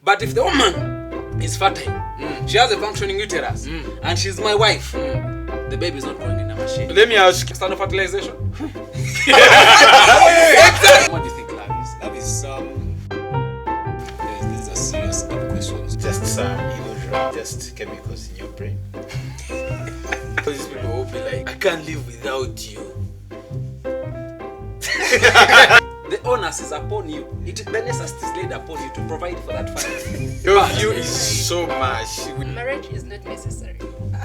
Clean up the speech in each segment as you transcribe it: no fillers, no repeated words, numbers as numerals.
But if the woman is fertile, she has a functioning uterus, and she's my wife, the baby is not growing in a machine. Let me ask. External fertilization. What do you think love is? Love is there's a serious question. Just some illusion, just chemicals in your brain. These people will be like, I can't live without you. The onus is upon you. The necessity is laid upon you to provide for that family. Your view is so much. Marriage is not necessary.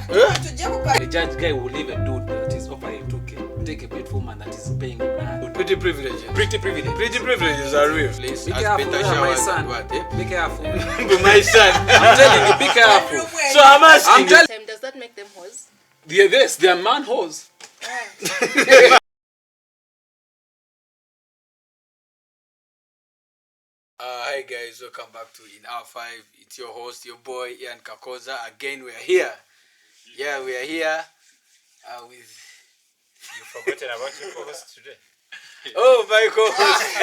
The judge guy will leave a dude that is offering 2K. Take a beautiful woman that is paying him nothing. Pretty privileges. Pretty privilege. Pretty privileges are real. Please, Be as careful, better my showers son. and what, eh? Be careful. But my son. I'm telling you, be careful. So I'm asking. Time, does that make them hoes? Yes, they are man hoes. Hi guys, welcome back to In Our 5. It's your host, your boy Ian Kakoza. Again, we are here. Yeah, we are here with... You've forgotten about your co-host today. Oh, my co-host.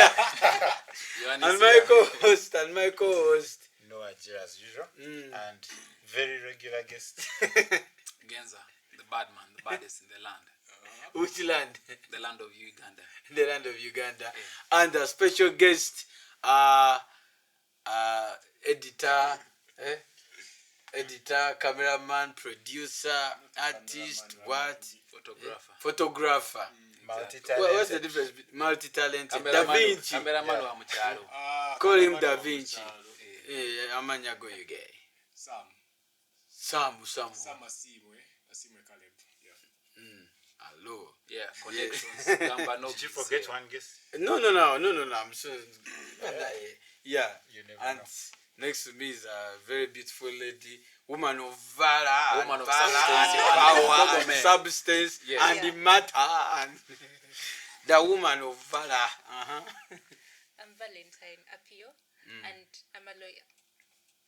and my co-host. Noah J as usual. And very regular guest. Genza, the bad man, the baddest in the land. Which land? The land of Uganda. The land of Uganda. Yeah. And a special guest, editor, cameraman, producer, artist, photographer. Multi-talented. What's the difference? Multi-talented. Da Cameraman Vinci. Cameraman wa mchalo. Call him Da Vinci. Amanyago you gay. Sam Asimwe Caleb. Hello. Yeah, connections. Did you forget one guest? No. I'm so. Yeah. You never And know. next to me is a very beautiful lady, woman of valor, Woman of substance, substance, power, and substance, yes. and the matter, and the woman of valor. I'm Valentine Apio, and I'm a lawyer.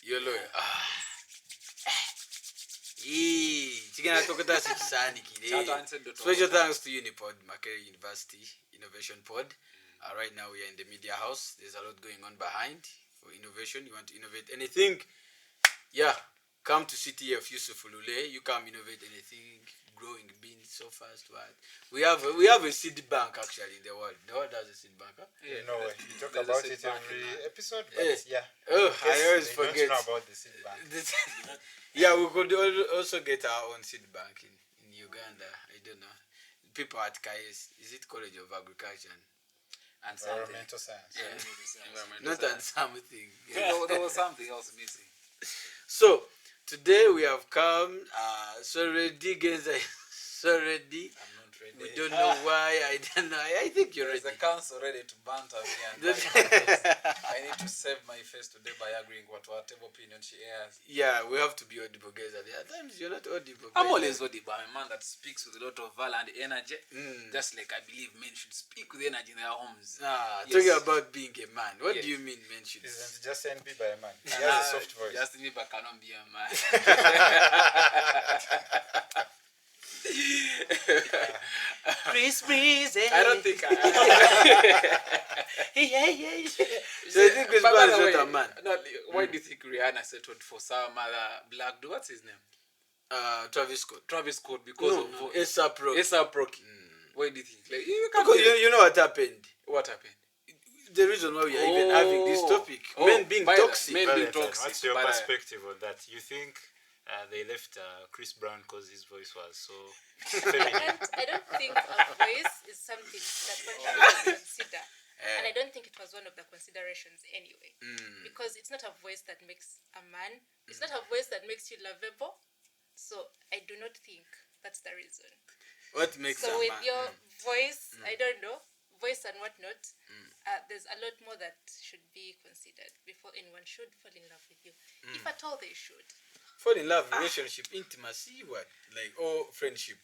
You're a lawyer. Special thanks to Unipod, Makerere University Innovation Pod. Right now we are in the media house. There's a lot going on behind for innovation. You want to innovate anything? Yeah, come to City of Yusuf Ulule. You come innovate anything. Growing beans so fast. What? We have a seed bank actually in the world. The world has a seed bank. Huh? You know, we talk about it every episode, but yeah. Oh, Yes, I always they forget. don't know about the seed bank. Yeah, we could also get our own seed bank in Uganda. I don't know. People at KS, is it College of Agriculture and something? Environmental science. Yeah. Environmental Not science. and something. There was something else missing. So today we have come. Already. I'm not ready. We don't know why. I don't know. I think you're There's ready. the council ready to banter me and I need to save my face today by agreeing whatever opinion she has. Yeah, we have to be audible, guys. At times you're not audible. I'm always audible. I'm a man that speaks with a lot of valor and energy. Just like I believe men should speak with energy in their homes. Yes. Talking Yes. about being a man. What Yes. do you mean men should? Isn't Justin Bieber a man? He has a soft voice. Justin Bieber cannot be a man. Chris Breeze. I don't think So you think Chris But Brown by is the not a way, man? no, why do you think Rihanna settled for some other black dude? What's his name? Travis Scott. Travis Scott because No, of A$AP Rocky. A$AP Rocky. Why do you think? Like, you can't Because be- you know what happened? what happened? The reason why we are even having this topic. Oh, Men being by the- toxic. men being Valentine, toxic. what's your but, perspective on that? You think they left Chris Brown because his voice was so feminine? I don't think a voice is something that one should consider. And I don't think it was one of the considerations anyway. Because it's not a voice that makes a man. It's not a voice that makes you lovable. So I do not think that's the reason. What makes So a with man? your voice, I don't know, voice and whatnot, there's a lot more that should be considered before anyone should fall in love with you. If at all they should. Fall in love, relationship, intimacy, what? Like, or friendship.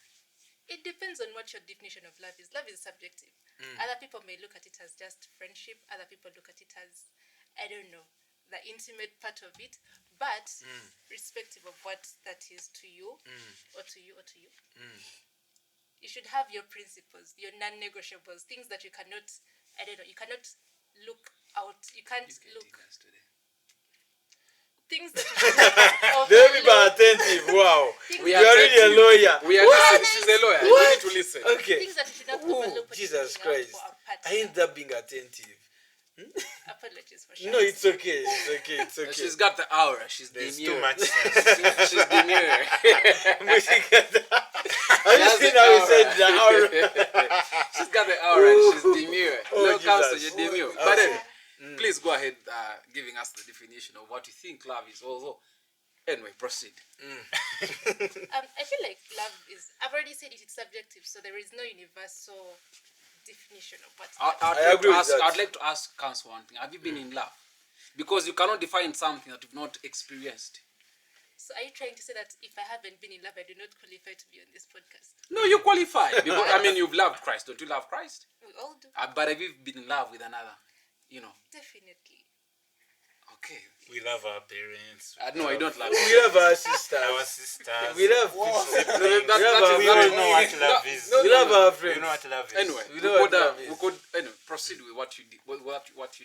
It depends on what your definition of love is. Love is subjective. Other people may look at it as just friendship. Other people look at it as, I don't know, the intimate part of it. But irrespective of what that is to you, or to you, you should have your principles, your non-negotiables, things that you cannot, I don't know, you cannot look out. You can't look. things that you should not The people are overlook. attentive. Wow. Things We You are are really a attentive. lawyer. We are listening. She's a lawyer. You need to listen. Okay. Things that you should not Ooh, overlook when Jesus you're going out Christ. for a party. I ain't that being attentive. Apologies for shouting. No, it's okay. It's okay. It's okay. She's got the aura. She's There's demure. too much sense. She's demure. Have you seen how he said the aura? She's got the aura and she's demure. Oh, No counsel, Jesus. you're demure. Okay. But anyway, please go ahead giving us the definition of what you think love is. Although, anyway, proceed. I feel like love is. I've already said it. It's subjective, so there is no universal definition of what. I agree with that. I'd like to ask counsel one thing. Have you been in love? Because you cannot define something that you've not experienced. So are you trying to say that if I haven't been in love, I do not qualify to be on this podcast? No, you qualify. Because, I mean, you've loved Christ. Don't you love Christ? We all do. But have you been in love with another? You know. Definitely. Okay. We love our parents. No, I don't love We you. love our sisters. Our sisters. We love people. We all know what love is. We love our We friends. know what love is. Anyway, We know what love is. we could anyway, proceed with what you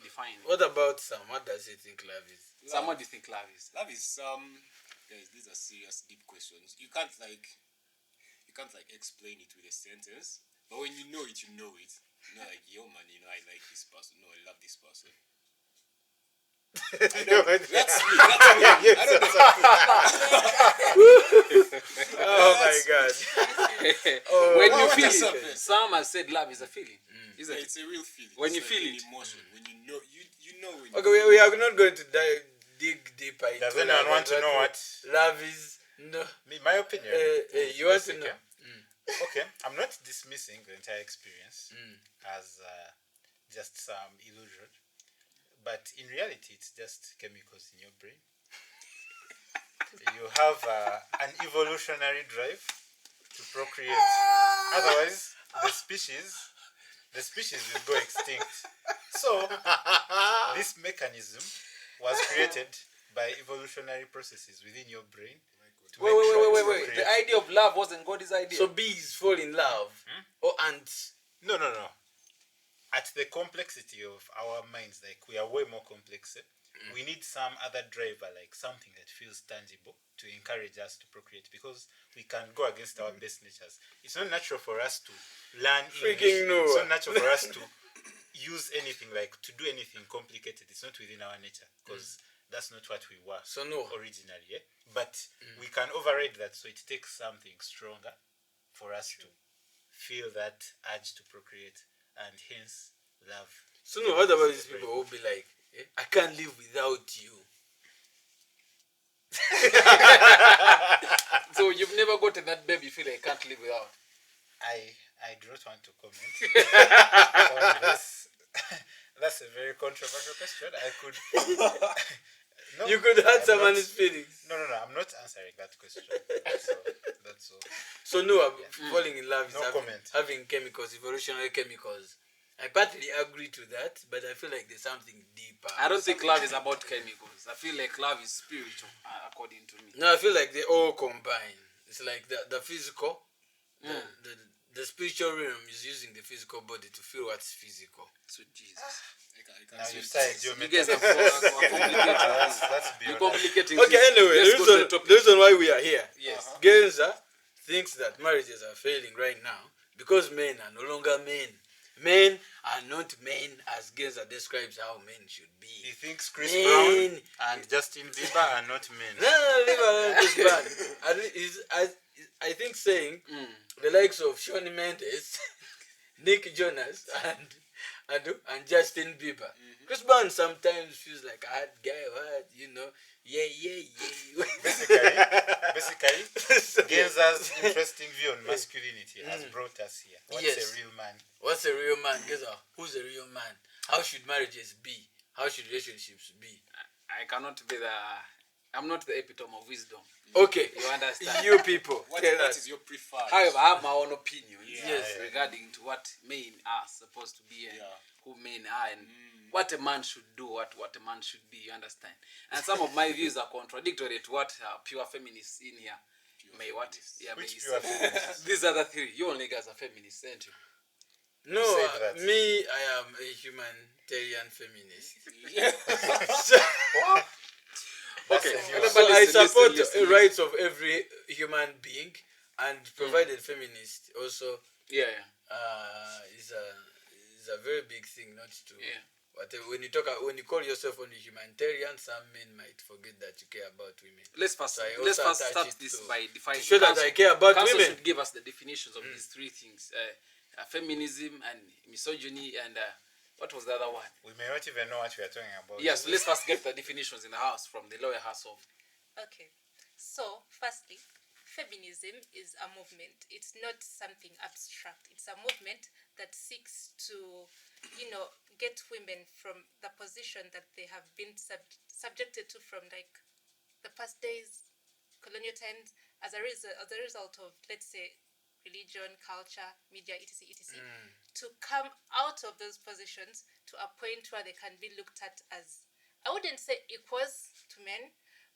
define. What about Sam? What does he think love is? Sam, what do you think love is? Love is guys, these are serious, deep questions. You can't explain it with a sentence. But when you know it, you know it. You know, like, yo man, I like this person. No, I love this person. That's me. I don't know. Oh my God. When you what feel does it, happen? Sam has said love is a feeling, isn't it? It's a real feeling. When It's you like feel an it. emotion. When you know, you know when Okay, we are not going to dig deeper into Does anyone want to know what love is? No. my opinion? You want to know? Okay, I'm not dismissing the entire experience as just some illusion, but in reality, it's just chemicals in your brain. You have an evolutionary drive to procreate. Otherwise, the species will go extinct. So, this mechanism was created by evolutionary processes within your brain. To make sure you Wait. procreate. The idea of love wasn't God's idea. So bees fall in love, or ants. No. At the complexity of our minds, like we are way more complex. We need some other driver, like something that feels tangible to encourage us to procreate, because we can go against our best natures. It's not natural for us to learn Freaking English. no. It's not natural for us to use anything, like to do anything complicated. It's not within our nature, because that's not what we were So no. originally. Yeah? But we can override that, so it takes something stronger for us to feel that urge to procreate, and hence love. So no, what about these people who will be like, I can't live without you? So you've never gotten that baby feel I can't live without. I do not want to comment on this. That's a very controversial question. I could. No, You could hurt I'm someone's not- feelings. No, I'm not answering that question. That's all. So no, falling in love is No comment. having chemicals, evolutionary chemicals. I partly agree to that, but I feel like there's something deeper. I don't think love is about chemicals. I feel like love is spiritual, according to me. No, I feel like they all combine. It's like the physical, the spiritual realm is using the physical body to feel what's physical. Sweet Jesus. I can Now see you it. started You geometry. guys are complicating things. That's You're beyond. complicating Okay, things. anyway, Let's go to the topic. the reason why we are here. Yes. Genza thinks that marriages are failing right now because men are no longer men. Men are not men as Genza describes how men should He be. thinks Chris Men. Brown and Justin Bieber are not men. No, leave alone this man. I think saying the likes of Shawn Mendes, Nick Jonas, and Justin Bieber. Chris Brown sometimes feels like a hard guy, what, yeah. Basically, Genza's interesting view on masculinity has brought us here. What's Yes. a real man? What's a real man? Genza, who's a real man? How should marriages be? How should relationships be? I cannot be I'm not the epitome of wisdom. Okay, You understand? you people, What tell is us. your preferred? However, I have my own opinions Yes. regarding to what men are supposed to be and Yeah. who men are and what a man should do, what a man should be, you understand? And some of my views are contradictory to what pure feminists in here may what? Yeah, may Which say. pure feminists? These are the three. You only guys are feminists, ain't you? No, said that? me, I am a humanitarian feminist. Okay. That's So a I Listen, support listen. rights of every human being, and provided feminist also Yeah. is a very big thing. Not to Yeah. whatever when you call yourself only humanitarian, some men might forget that you care about women. Let's first So I let's also first attach start it this to- by defining. show that I care about Council women. should give us the definitions of these three things: feminism and misogyny, and what was the other one? We may not even know what we are talking about. Yes, let's first get the definitions in the house from the lawyer herself. Okay. So, firstly, feminism is a movement. It's not something abstract. It's a movement that seeks to, get women from the position that they have been subjected to from like the past days, colonial times, as a result of, let's say, religion, culture, media, etc., etc., to come out of those positions to a point where they can be looked at as, I wouldn't say equals to men,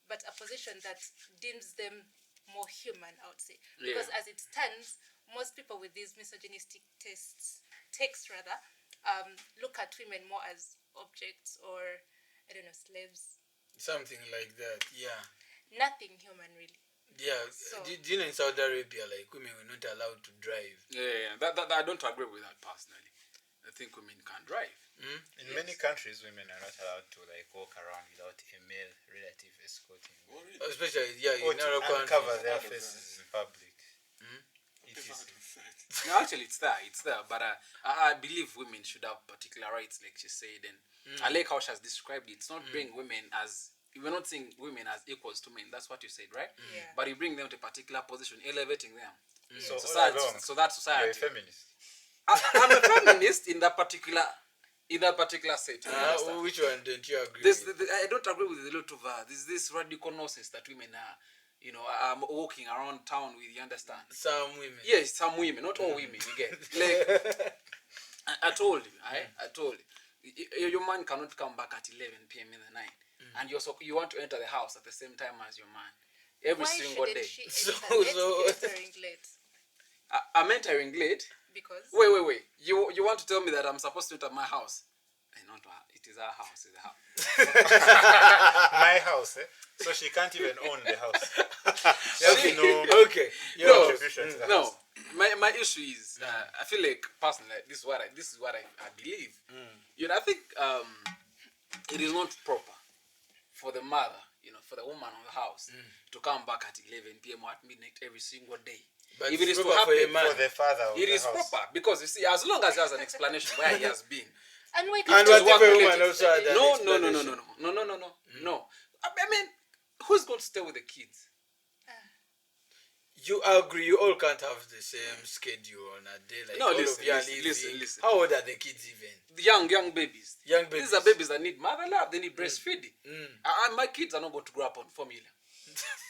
but a position that deems them more human, I would say. Because as it stands, most people with these misogynistic takes rather, look at women more as objects or, I don't know, slaves. Something like that. Yeah. Nothing human, really. Yeah. So- Do you know in Saudi Arabia, like women were not allowed to drive? Yeah. That I don't agree with that personally. I think women can drive. In many countries, women are not allowed to like walk around without a male relative escorting them. Oh, really? Especially Or in to Arab uncover countries. their Out of faces in public. It Never is. heard of that. No, actually, it's there. But I believe women should have particular rights, like she said, and I like how she has described it. It's not bring women as, we're not seeing women as equals to men. That's what you said, right? Yeah. But you bring them to a particular position, elevating them. So all Society, along, so that you're a society. feminist. I'm a feminist in that particular setting. you understand? Which one don't you agree There's with? I don't agree with a lot of there's this radical nonsense that women are walking around town with. You understand? Some women. Yes, some women, not all women. You get like I told you, I told you, your man cannot come back at 11 p.m. in the night, and you want to enter the house at the same time as your man every Why single shouldn't day. she So- entering late? I'm entering late. Because Wait. You want to tell me that I'm supposed to enter my house? Not her. It is our house. It's a house. My house, So she can't even own the house. She- no Okay. No, contribution to the no. house. My issue is I feel like personally this is what I believe. I think it is not proper for the mother, for the woman of the house to come back at 11 p.m. or at midnight every single day. But If it it's is to proper for a happen, man. For the father of it the is house. proper because you see, as long as he has an explanation where he has been. and why And can't what if a work woman related. also had an No. explanation? No. I mean, who's going to stay with the kids? You agree, you all can't have the same schedule on a day. Like No, all listen, of you are listen, leaving. listen. How old are the kids even? The young babies. Young babies. These are babies that need mother love. They need breastfeeding. My kids are not going to grow up on formula.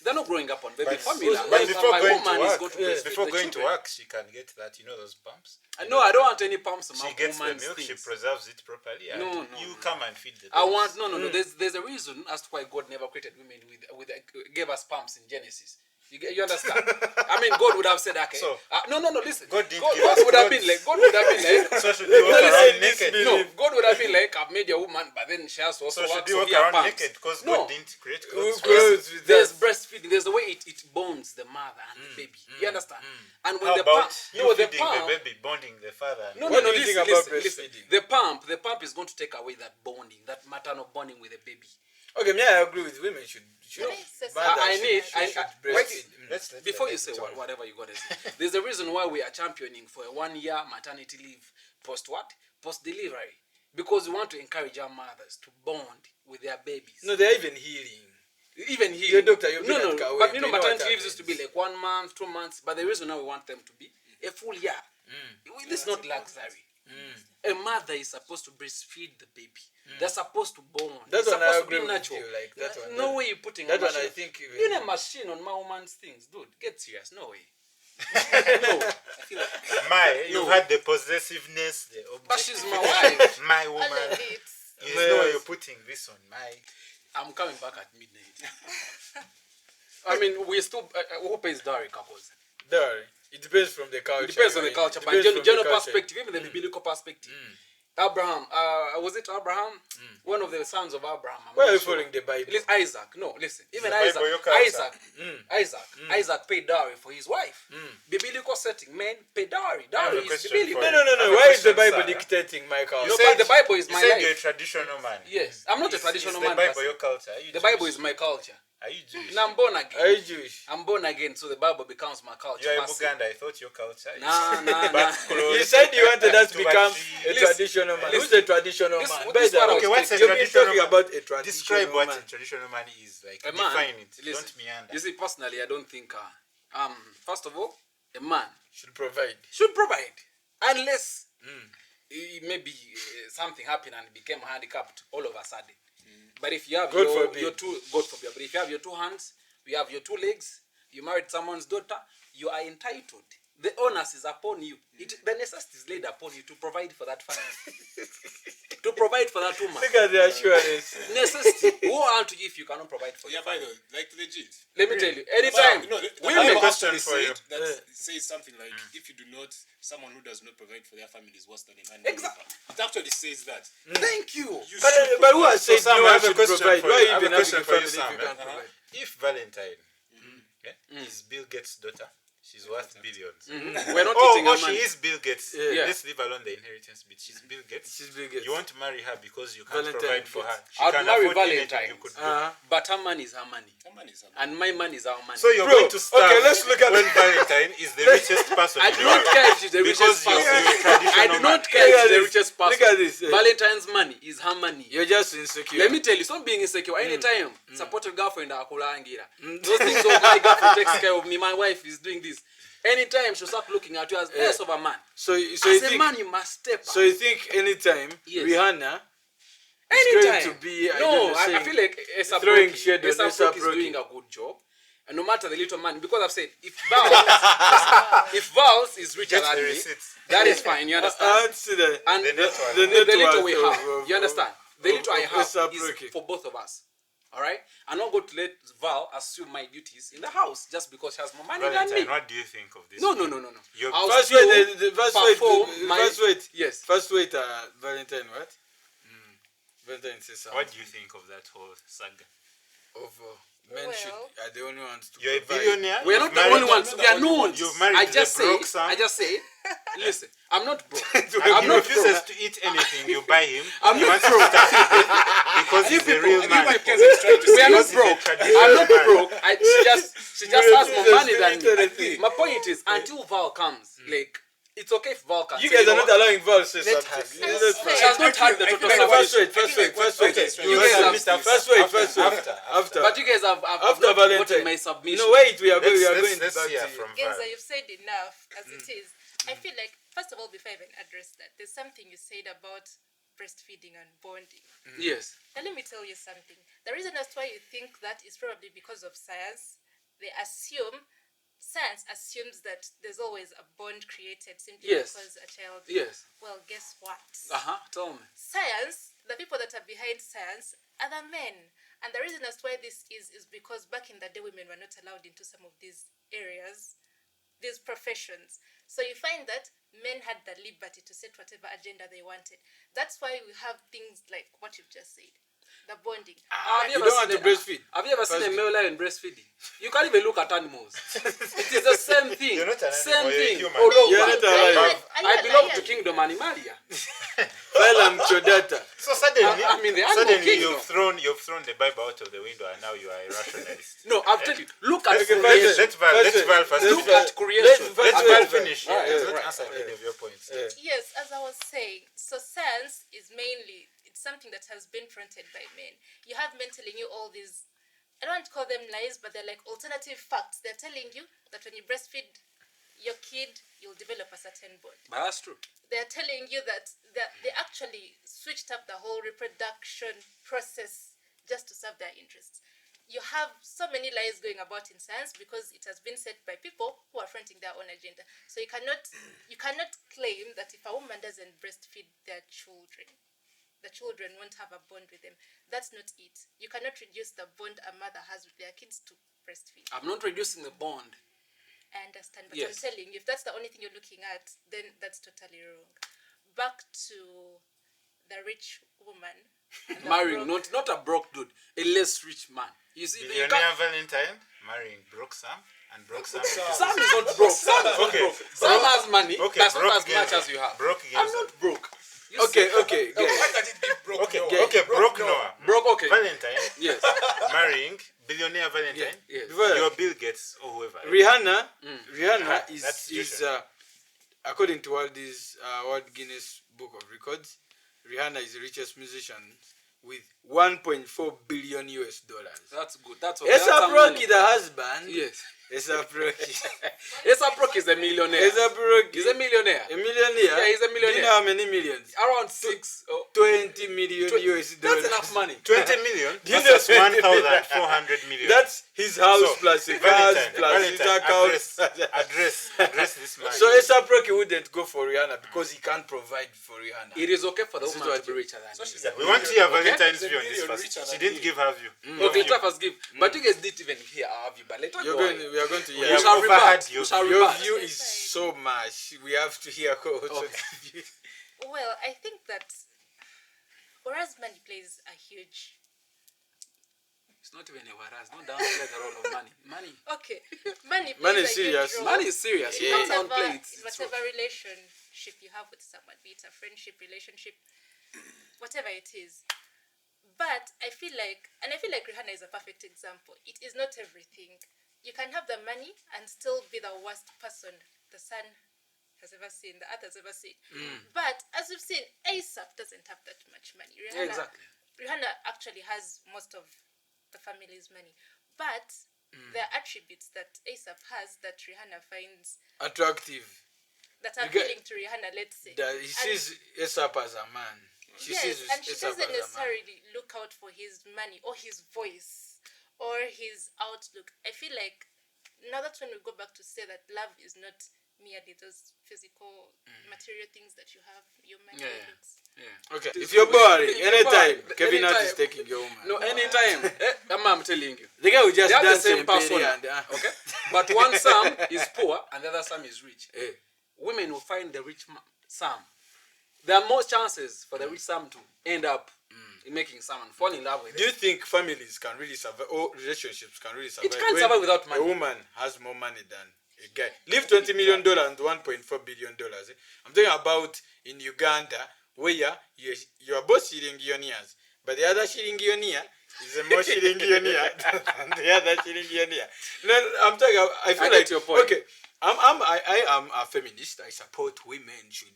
They're not growing up on baby But, formula. but And before my going woman to is work, going to breastfeed before the going to children. work, she can get that, those pumps. No, I don't want any pumps on She my gets the woman's milk, she things. preserves it properly, and No, you no. come and feed the I babies. want no. There's a reason as to why God never created women with gave us pumps in Genesis. You understand? I mean, God would have said, okay. So, no. Listen. God didn't God give us would have clothes. been like. God would have been like. So should we walk listen, around naked? No, God would have been like, I've made a woman, but then she has to also So should work, we walk here are around pumps. naked? Because No. God didn't create clothes. for us. Clothes with There's that. breastfeeding. There's the way it bonds the mother and the baby. You understand? And when How the about pump, you the feeding pump, the baby, bonding the father? and no, What do you listen, think about listen. breastfeeding? The pump is going to take away that bonding, that maternal bonding with the baby. Okay, I agree with women should Can I say mother something? should wait, breastfeed. Let's let before the you say lady talk. whatever you got to say, there's a reason why we are championing for a 1 year maternity leave post delivery, because we want to encourage our mothers to bond with their babies. No, they're even healing. Even here, You're a doctor, you've no, been at Kawe, but you know what maternity leaves used to be happens. like 1 month, 2 months, but the reason now we want them to be a full year. This is not luxury. A mother is supposed to breastfeed the baby. They're supposed to bond. That It's one I supposed to agree be with natural. you, like that one. No way you're putting That a one machine. I think even- You're in a machine on my woman's things, dude. Get serious. No way. No. I feel like, You've No. had the possessiveness, the but she's my objectification. wife. My All woman. of it. You know you're putting this on my. I'm coming back at midnight. I mean, we still. Who pays dowry, couples? There, it depends from the culture. It depends on the right? culture, It but depends from the general culture. perspective, even the biblical perspective, Abraham, was it Abraham? One of the sons of Abraham. Why are you following the Bible? Isaac. No, listen. Even The Isaac. Bible, your character. Isaac paid dowry for his wife. Biblical setting, men pay dowry. have a Dowry is question biblical. for No. I have a Why is the question, Bible sir. dictating my culture? No, but the Bible is You my said you're a life. traditional man. Yes, I'm not a traditional is the man. Bible person. your culture? Are you The Jewish? Bible is my culture. Are you Jewish? Now I'm born again. Are you Jewish? I'm born again, so the Bible becomes my culture. You're a per se. Buganda. I thought your culture is Nah. back clothes, You said you wanted us to become a Listen, traditional man. Who's a traditional this- man? this By the one- way, okay, what's a you've been traditional talking man? about a traditional Describe what man. a traditional man is like. A man, Define it. listen, Don't meander. You see, personally, I don't think. First of all, a man Should provide. should provide, unless maybe something happened and became handicapped all of a sudden. But if you have God your forbid. two, God forbid. But if you have your two hands, you have your two legs, you married someone's daughter, you are entitled. The onus is upon you. The necessity is laid upon you to provide for that family, to provide for that woman. Look at the assurance. Necessity. Who aren't you if you cannot provide for Yeah, your by family? the way, like legit. Let me tell you, anytime No, the women Bible question actually for you. said that says something like, if you do not, someone who does not provide for their family is worse than a man. Exactly. It actually says that. Thank you. You But, should but who provide. has said Sam, no I one have a should question provide? for Why you. I have even a having question a for you, family if Sam, you can't provide? If Valentine is Bill Gates' daughter, she's worth billions. We're not Oh, eating our she money. is Bill Gates. Yeah. Let's leave alone the inheritance bit. She's Bill Gates. She's Bill Gates. You want to marry her because you can't Valentine provide for her. Gates. She I'd can marry afford anything Valentine. you could do. But her money is her money. Someone is And my money is our money. So you're Bro, going to starve okay, let's look at when Valentine is the richest person I in do the not world. care if she's the Because richest person. you're a traditional I do not man. care if Look at she's the this. richest person. Look at this. Valentine's money is her money. You're just insecure. Let me tell you, it's not being insecure. Anytime, supportive girlfriend akulangira. Those things of my girlfriend takes care of me. My wife is doing this. Anytime she'll start looking at you as less of a man. So you As a think man, you must step up. so you think anytime Yes. Rihanna Anytime. going to be, I no, don't know, I saying- feel like throwing shade on A$AP A$AP is Rocky. doing a good job. And no matter the little money, because I've said, if Vals is richer Get than the me, receipts. that is fine, you I understand? want to see the And The network. the the little network we of- have, of- you understand? The little I of have A$AP is Rocky. for both of us. All right? I'm not going to let Val assume my duties in the house just because she has more money than Valentine, me. what do you think of this? No. You're- I'll First still wait, first wait, perform my- first wait. Yes. First wait, Valentine, what? Valentine says something. What do you think of that whole saga? Of men should Well- are the only ones to You're a provide. billionaire. We're you've not the married- only ones. We are known. You've married I just the say. broke son. I just say. Listen, I'm not broke. He I'm not refuses broke. to eat anything you buy him. I'm He not wants to broke. start with it because he's a real man. We are not Because he's a broke. traditional I'm not man. broke. She just has more money than me. me. My point is, until Val comes, like, it's okay if Val comes. You guys are not allowing Val to say Let something. her That's say. fine. She has not had the I total feel like First salvation. wait, first wait, first wait. Okay, you guys have- First wait. After. But you guys have After not Valentine. gotten my submission. No, wait, we are going Let's back hear to you. from Genza, Val. you've said enough as it is. I feel like, first of all, before I even address that, there's something you said about breastfeeding and bonding. Yes. Now, let me tell you something. The reason as to why you think that is probably because of science. Science assumes that there's always a bond created simply Yes. because a child. Yes. Well, guess what? Tell me. Science, the people that are behind science are the men. And the reason as to why this is because back in the day, women were not allowed into some of these areas, these professions. So you find that men had the liberty to set whatever agenda they wanted. That's why we have things like what you've just said, the bonding. Have You don't want to breastfeed. Have you ever seen a First- male lion breastfeeding? You can't even look at animals. It is the same thing. You're not an Same animal, you're a thing. human. All over. You're not alive. I belong to Kingdom Animalia. Well, Chodata. So suddenly, I mean, the animal suddenly kingdom. you've thrown the Bible out of the window, and now you are a rationalist. No, I'll tell you. Look at Okay, creation. Let Val first. Look at creation. Let Val finish. Right, He has not right. answered any of your points. Yes, as I was saying, so science is mainly, it's something that has been fronted by men. You have men telling you all these, I don't want to call them lies, but they're like alternative facts. They're telling you that when you breastfeed your kid, you'll develop a certain bond. But that's true. They're telling you that they actually switched up the whole reproduction process just to serve their interests. You have so many lies going about in science because it has been said by people who are fronting their own agenda. So you cannot claim that if a woman doesn't breastfeed their children, the children won't have a bond with them. That's not it. You cannot reduce the bond a mother has with their kids to breastfeed. I'm not reducing the bond. I understand, but Yes. I'm telling you, if that's the only thing you're looking at, then that's totally wrong. Back to the rich woman Marrying not a broke dude, a less rich man. You see, you Billionaire can't, Valentine marrying broke Sam, and broke Sam. Sam is not broke. Sam is not Okay, broke. Sam has money. Okay, That's not broke as much Genza. as you have. Broke I'm Genza. not broke. You Okay, see- okay, guys. Why can't it be broke? Okay, Noah? okay, broke Noah. Broke. Okay. Valentine Yes. marrying billionaire Valentine. Yes. Before Your Bill Gates or whoever. Rihanna That is situation. according to World Guinness Book of Records, Rihanna is the richest musician with 1.4 billion US dollars. That's good. That's okay. Esa That's some Rocky, money. the husband. Yes. Esa Rocky. Esa Brock is a millionaire. Esa Rocky. He's a millionaire. A millionaire. Yeah, he's a millionaire. Do you know how many millions? Around 6. 20 million US dollars. That's enough money. 20 million. Do you That's know 1,400 million. That's his house So, plus a cars Valentine, plus his Valentine, account. address this man. So A$AP Rocky wouldn't go for Rihanna because he can't provide for Rihanna. It is okay for the This is woman what to be you- richer than So you. she's a we want to hear Okay. Valentine's He's a view on this million first. richer She than didn't him. give her view. Okay, let us give. But you guys didn't even hear our view. But later We are going to We hear. have shall overheard rebut. your We shall view. Your rebut. view is so much. We have to hear also Okay. the view. Well, I think that whereas money plays a huge It's not even a whereas. Don't downplay the role of money. Money. okay, money plays Money a is serious. huge role. Money is serious. You Yeah. can't whatever, downplay it. in whatever relationship you have with someone, be it a friendship, relationship, whatever it is. But I feel like Rihanna is a perfect example. It is not everything. You can have the money and still be the worst person the sun has ever seen, the earth has ever seen. But as we've seen, A$AP doesn't have that much money. Yeah, exactly. Rihanna actually has most of the family's money. But there are attributes that A$AP has that Rihanna finds Attractive. that are You get- appealing to Rihanna, let's say. That he sees A$AP as a man. She Yes, sees and she A$AP doesn't as a man. necessarily look out for his money or his voice or his outlook. I feel like now that's when we go back to say that love is not merely those physical, material things that you have, your money, Yeah, your yeah. looks. Yeah. Okay, if you're boring, If you're anytime, bored, Kevin Hart is anytime. taking your woman. No, anytime. I'm telling you. The guy will just They have the dance same in Peri persona. and Okay? But one Sam is poor and the other Sam is rich. Eh. Women will find the rich Sam. There are more chances for the rich Sam to end up in making someone fall in love with Do you it. think families can really survive, or relationships can really survive? can't when survive without money. A woman has more money than a guy. Leave $20 million and $1.4 billion. Eh? I'm talking about in Uganda, where you are both shillingionaires, but the other shillingionaire is a more shillingionaire than the other shillingionaire. No, I'm talking. I feel I like get your point. Okay, I am a feminist. I support women should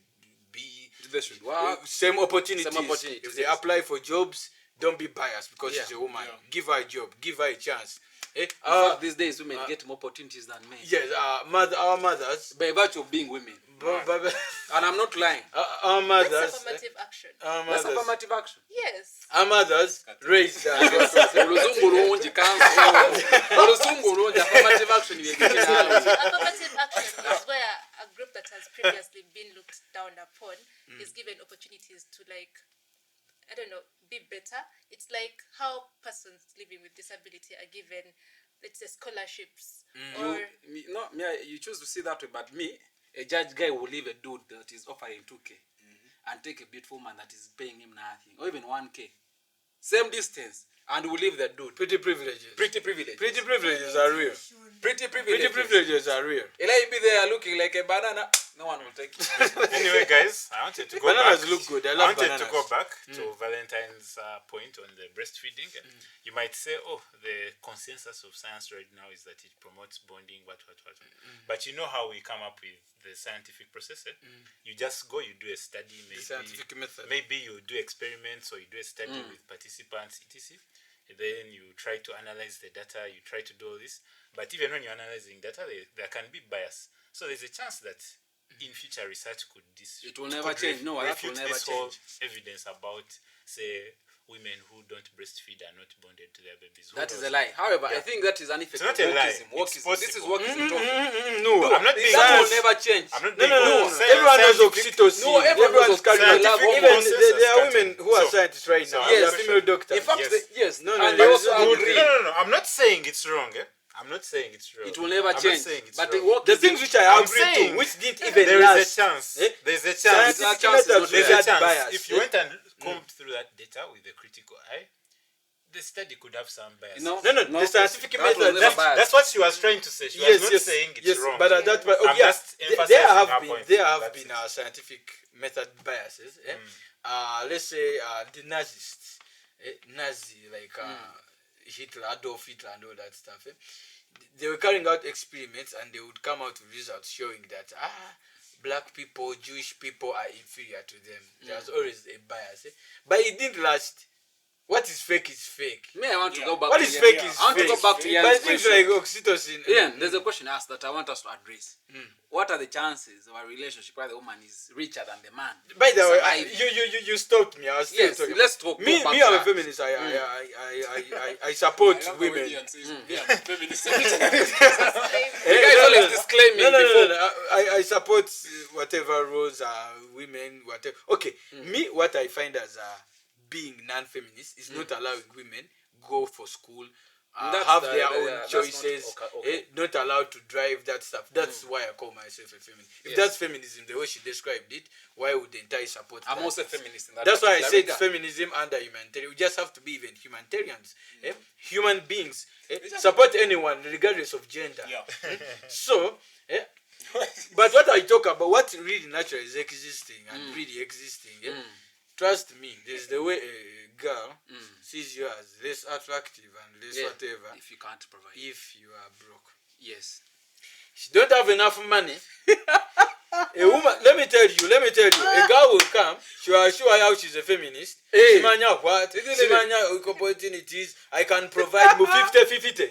be They should work. same opportunities. Same opportunities, If they yes. apply for jobs, don't be biased because Yeah. she's a woman. Yeah. Give her a job. Give her a chance. Eh? In fact, these days, women get more opportunities than men. Yes, our mothers. By virtue of being women. And I'm not lying. Our That's mothers. affirmative action. Our That's mothers. affirmative action. Yes. Our mothers raised us. Oluzungu lungi kanso. Oluzungu lungi affirmative action yegekinaawe. Affirmative action is where a group that has previously been looked down upon is given opportunities to, like, I don't know, be better. It's like how persons living with disability are given, let's say, scholarships or You choose to see that way, but me, a judge guy will leave a dude that is offering 2K and take a beautiful man that is paying him nothing, or even 1K. Same distance, and will leave the dude. Pretty privileges. Pretty privilege. Pretty privileges are real. Pretty Pretty privilege. privileges are real. Eli be there looking like a banana. No one will take it. Anyway, guys, I wanted to go Bananas back. look good. I I love wanted bananas. to go back to Valentine's point on the breastfeeding. You might say, oh, the consensus of science right now is that it promotes bonding, what. But you know how we come up with the scientific process? Eh? You just go, you do a study, maybe, scientific method. maybe you do experiments or you do a study with participants, etc. And then you try to analyze the data, you try to do all this. But even when you're analyzing data, there can be bias. So there's a chance that in future research could It will never change. No, that will refute never this whole change. evidence about, say, women who don't breastfeed are not bonded to their babies. Who That is knows? a lie. However, I think that is an effect It's not of a lie. wokeism. It's Wokeism. This is possible. wokeism talking. No, I'm not being That will false. never change. I'm not No, being no. false. Everyone knows Scientific- oxytocin. No, everyone knows Everyone's carrying scientific love. Even consensus there are can't women be. who are So- scientists right now. so They are I'm female sure. doctors. In fact, Yes. yes. No, and no, they no, also no, agree. No. I'm not saying it's wrong. I'm not saying it's wrong. It will never I'm not change. saying it's But wrong. the wokeism, The things which I I'm agree to, saying which didn't even There is last. a chance. Eh? There's a chance. Scientific chance is methods not There's without a chance. bias. If you went and through that data with a critical eye, the study could have some bias. No, the scientific that was method. never biased. That's what she was trying to say. She was not saying it's wrong. But at that point, I'm just emphasizing her point. there have That's been it. scientific method biases. Let's say the Nazists, Nazi like Hitler, Adolf Hitler, and all that stuff. They were carrying out experiments, and they would come out with results showing that black people, Jewish people are inferior to them. There's always a bias, but it didn't last. What is fake is fake. Me, I want to go back. What to is Ian. fake is I want fake. to go back to But Ian's things question. like oxytocin. Ian, there's a question asked that I want us to address. What are the chances of a relationship where the woman is richer than the man? By the way, Surviving? you stopped me. I was still Yes, talking. let's talk. Me, go back I'm to a that. feminist. I support I love women. Ian says, yeah, I'm a feminist. The guy is always disclaiming before. I support whatever roles are women, whatever. Okay, me, what I find as being non-feminist is not allowing women go for school, have their own choices, not allowed to drive that stuff. That's why I call myself a feminist. If that's feminism, the way she described it, why would the entire support I'm that? also a feminist in that. That's why I said regard. feminism under humanitarian. We just have to be even humanitarians. Human beings. Support anyone regardless of gender. Yeah. So, but what I talk about, what really naturally is existing and really existing, trust me, there's the way a girl sees you as less attractive and less whatever If you can't provide. if you are broke. Yes. She don't have enough money. A woman, let me tell you, a girl will come, she will show her how she's a feminist. Simanya what? Simanya opportunities. I can provide 50-50.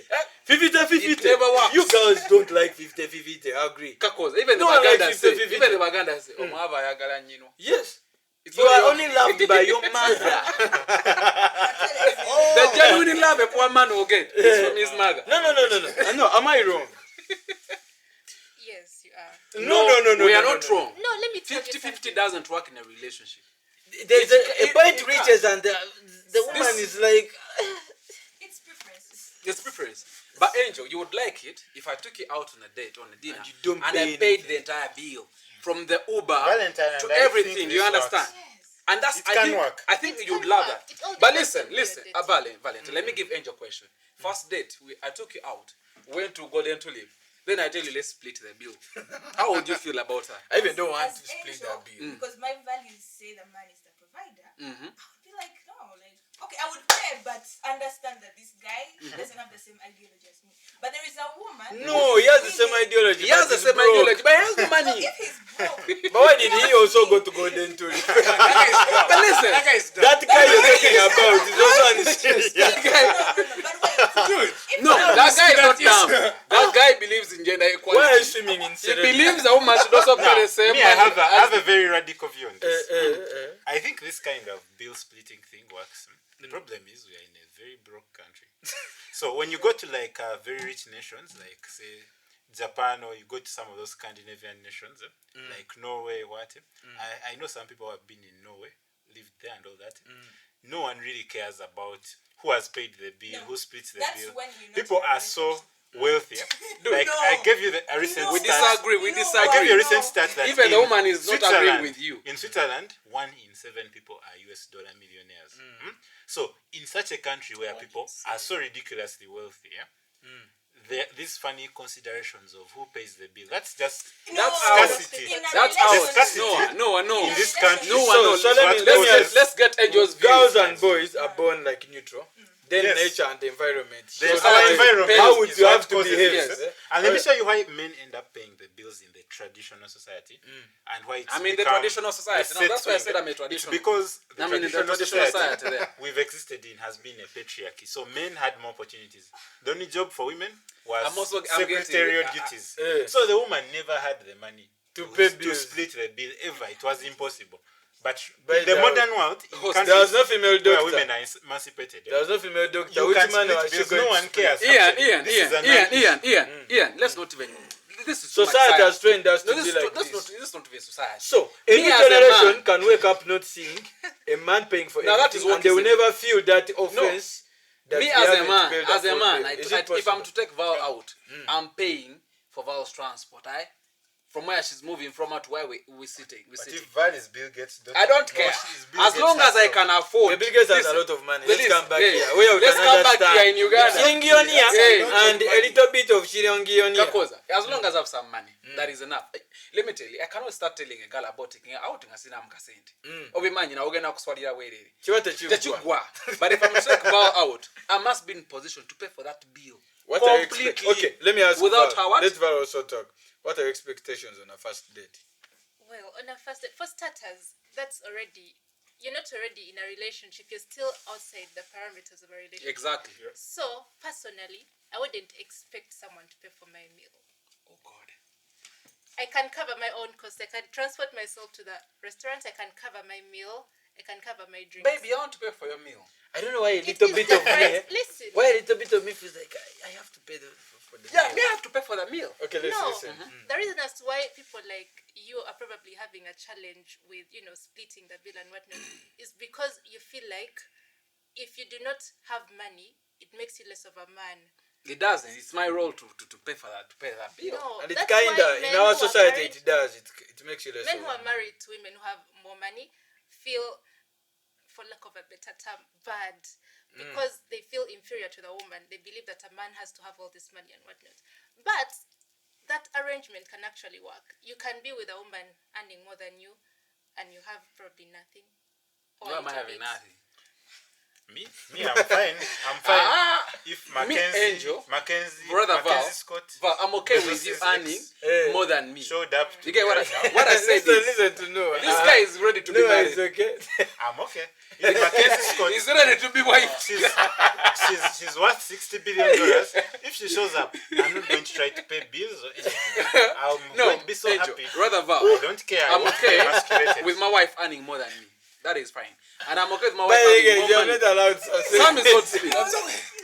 50-50. never works. You girls don't like 50-50, I agree. Kakos, even the No one likes Baganda say, 50-50. even the Baganda say, Omava yagala nyino. Yes. It's You are only loved by your mother. The genuine love a poor man will get is from his mother. No, am I wrong? Yes, you are. No. We are not wrong. No, let me tell you 50-50 something. doesn't work in a relationship. There's a point reaches and the woman is like, It's preferences. It's preference. But Angel, you would like it if I took you out on a date, on a dinner, And you don't and pay I paid anything. the entire bill, from the Uber Valentine, to and I everything. think You this understand? Yes. And that's It can work. I think It you'd can love work. that. It all But depends listen, on the date. Valentine, let me give Angel a question. First date, I took you out, went to Golden Tulip. Then I tell you, let's split the bill. How would you feel about her? I even don't want As to split Angel, that bill. because my values say the man is the provider. Mm-hmm. I would be like, no, like, okay, I would pay, but understand that this guy doesn't have the same ideology as me. But there is a woman. No, he has the same ideology. He has the but same he's broke. ideology, but he has the No, money. if he's broke, But why did he also go to Golden Tulip? But listen, That guy is done. That guy you're talking about is also an that guy, but wait, no, that guy is not dumb. That guy believes in gender equality. Why are you swimming in He Serena? believes a woman should also pay the same Me, I money have a very radical view on this. uh. I think this kind of bill splitting thing works. The problem is we are in a very broke country. So when you go to like very rich nations, like say Japan, or you go to some of those Scandinavian nations, like Norway, I know some people who have been in Norway, lived there and all that. No one really cares about who has paid the bill, who splits the that's bill. when you're not People in a are so wealthy. Like No. I gave you a recent No. We stat. disagree. We No, I disagree. gave you a No. recent stat that Even the in woman is not Switzerland- agreeing with you. In Switzerland, 1 in 7 people are US dollar millionaires. So, in such a country where people are so ridiculously wealthy, these funny considerations of who pays the bill, that's just That's scarcity. In a That's relationship- out. No. In this country, No one knows. So let me Let's get Angel's view. Girls and boys are born like neutral. Then Yes. nature and the environment. There's So our how- environment How would is you what have to causes behave? this. Yes. And let me show you why men end up paying the bills in the traditional society and why it's I mean, the become traditional society. the No, that's why I set said I'm a thing. traditional. It's because the I mean, in the traditional society there. we've existed in has been a patriarchy. So men had more opportunities. The only job for women was I'm secretarial getting- duties. eh. So the woman never had the money To pay to bills. split the bill ever. It was impossible. But By in the the- modern world, in Host, countries There was no female where doctor. women are emancipated, There was no female doctor. you Which can man split was she bills. going No to one split? cares. Ian, Actually, this is a non-issue. Ian. Let's not even. This is too much Society has science. trained us No, to this be is like this this. is not even society. So, a Me new as a generation man- can wake up not seeing a man paying for Now, that everything, is what and they will is it. never feel that offense. That Me they as a haven't man, paid I, bill. Is it if I'm possible? to take Val out, I'm paying for Val's transport. from where she's moving from to where we're sitting. But if Val is Bill Gates, I don't care. As long as I can afford. Bill Gates has a lot of money. Let's come back here. Let's come back here in Uganda. And a little bit of Shilongionia. As long as I have some money, that is enough. Let me tell you, I cannot start telling a girl about taking her out and saying I'm kasente. Obimanyi na ogena kuswalira werere. Techugwa. But if I'm taking Val out, I must be in position to pay for that bill. What are completely. Okay, let me ask. Without Val. her what? Let Val also talk. What are your expectations on a first date? Well, on a first date, for starters, that's already, you're not already in a relationship. You're still outside the parameters of a relationship. Exactly. Yeah. So, personally, I wouldn't expect someone to pay for my meal. Oh, God. I can cover my own costs. I can transport myself to the restaurant. I can cover my meal. I can cover my drinks. Baby, I want to pay for your meal. I don't know why a little bit of me. Listen. Why a little bit of me feels like I have to pay for the Yeah, meal. me have to pay for the meal. Okay, let's listen. The reason as to why people like you are probably having a challenge with, splitting the bill and whatnot is because you feel like if you do not have money, it makes you less of a man. It doesn't. It's my role to pay for that, to pay that bill. No, And it's that's kind of, why in our men who are society, married- it does. It makes you less Men of who a are man. married to women who have more money feel, for lack of a better term, bad because they feel inferior to the woman. They believe that a man has to have all this money and whatnot. But that arrangement can actually work. You can be with a woman earning more than you, and you have probably nothing. Or Why am I little having bit. nothing? Me, I'm fine. I'm fine. If Me, Angel, Brother Val, Scott, Val, I'm okay with you earning more than me. showed up. You get what I now. what I said? Listen to Noah. This guy is ready to be married. It's okay. I'm okay. If Mackenzie Scott, He's ready to be wife. she's worth $60 billion. If she shows up, I'm not going to try to pay bills or anything. I'm going to be so Angel, happy. Brother Val, I don't care. I'm I won't be okay emasculated. with my wife earning more than me. That is fine. And I'm okay with my But wife again, earning more you're money. not allowed to say. Sam is not speak.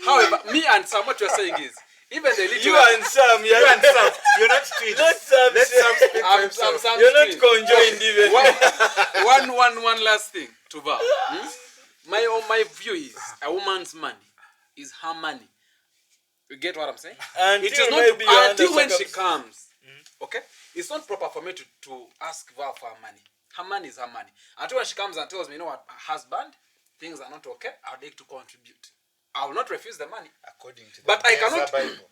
However, me and Sam, what you're saying is, even the little... You and Sam, You and Sam, you're not twins. Let Sam Let say- Sam speak for himself. Sam's You're not twin. conjoined even. One last thing to Val. My view is a woman's money is her money. You get what I'm saying? Until It is maybe you're not until under when she circumstances. comes. Okay? It's not proper for me to ask Val for her money. Her money is her money. Until when she comes and tells me, you know what, husband, things are not okay, I would like to contribute. I will not refuse the money. According to the But I Mensa cannot- Bible.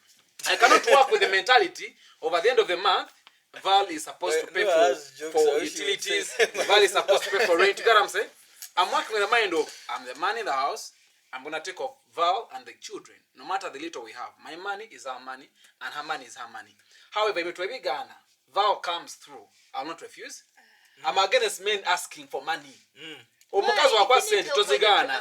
I cannot work with the mentality of at the end of the month, Val is supposed to pay No, that's jokes, I for wish you would utilities. say. Val is supposed to pay for rent. You get what I'm saying? I'm working with the mind of, I'm the man in the house. I'm going to take off Val and the children. No matter the little we have. My money is our money and her money is her money. However, if it will be Ghana, Val comes through. I'll not refuse. I'm against men asking for money. Omukazi wakwa sente tozigana.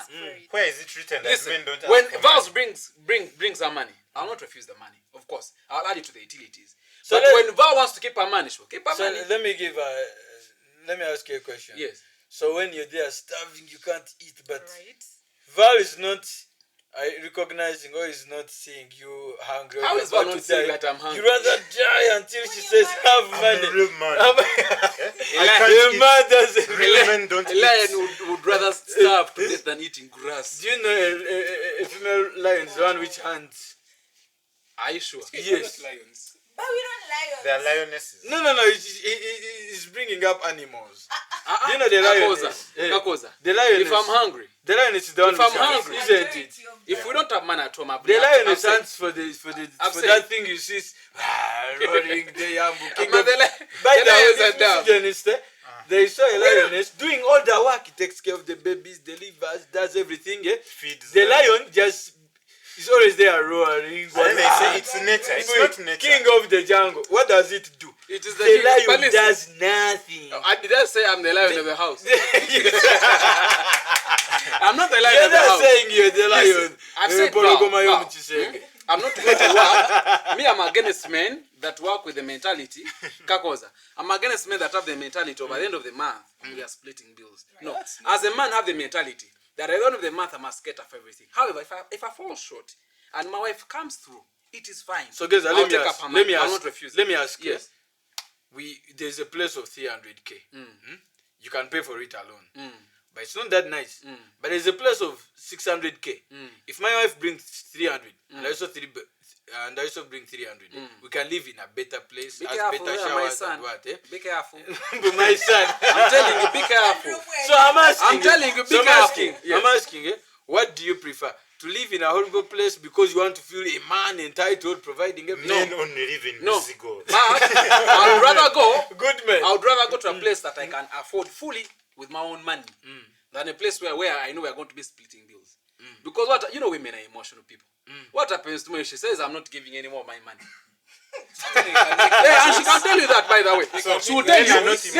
Where is it written that Listen, men don't when ask for Vals money? brings her money, I'll not refuse the money. Of course, I'll add it to the utilities. So But when Val wants to keep her money, she'll keep her So money. let me ask you a question. Yes. So when you're there starving, you can't eat, but Right? Val is not recognizing or is not seeing you hungry. or How you're is Val about not to seeing die. that I'm hungry? You rather die until she says have I'm money. a real man. The I man doesn't. Real men don't A eat. lion would rather starve to death than eating grass. Do you know a female lion is the one which hunts? Are you sure? Yes. Lions. But we don't lie. They are lionesses. No. It's bringing up animals. Do you know the Kakoza. lioness? Kakoza. The lioness. If I'm hungry, the lioness is the one If I'm which hunts, hungry, isn't it? if we don't have money at home, I've The I've lioness said- hunts for said- that thing you see roaring the yambu king But of. the li- By the the way, lions this are dumb. misogynist, they saw a lioness doing all the work. He takes care of the babies, delivers, does everything. Feeds The them. lion just is always there roaring. And then they say it's nature. It's not nature. King of the jungle. What does it do? It is The king. But lion listen, does nothing. Did I say I'm the lion of the house? I'm not the lion You're of the not house. saying you're the lion. I've said Pologoma Val, yo Val. Mchisenge. I'm not going to work. Me, I'm against men that work with the mentality. Kakoza. I'm against men that have the mentality of at the end of the month, we are splitting bills. No. As a man, have the mentality that at the end of the month, I must cater for everything. However, if I fall short and my wife comes through, it is fine. So guys, I'll let me take up ask. her Let money. me I'll ask. not refuse. Let me ask. Yes. There's a place of 300k. You can pay for it alone. But it's not that nice. But there's a place of 600k. If my wife brings 300 and I also and I also bring 300. We can live in a better place, Be has careful, better yeah, my showers son. and what, eh? Be careful. But my son, I'm telling you, be careful. so I'm asking. I'm telling you, be so I'm careful. asking. I'm asking. What do you prefer? To live in a horrible place because you want to feel a man entitled, providing everything? Men only live in No. Mizigo. But I would rather go. Good man. I would rather go to a place that I can afford fully with my own money than a place where I know we are going to be splitting bills. Because women are emotional people. What happens to me if she says I'm not giving any more my money? And she can tell you that, by the way. She will tell you. Men are not Listen,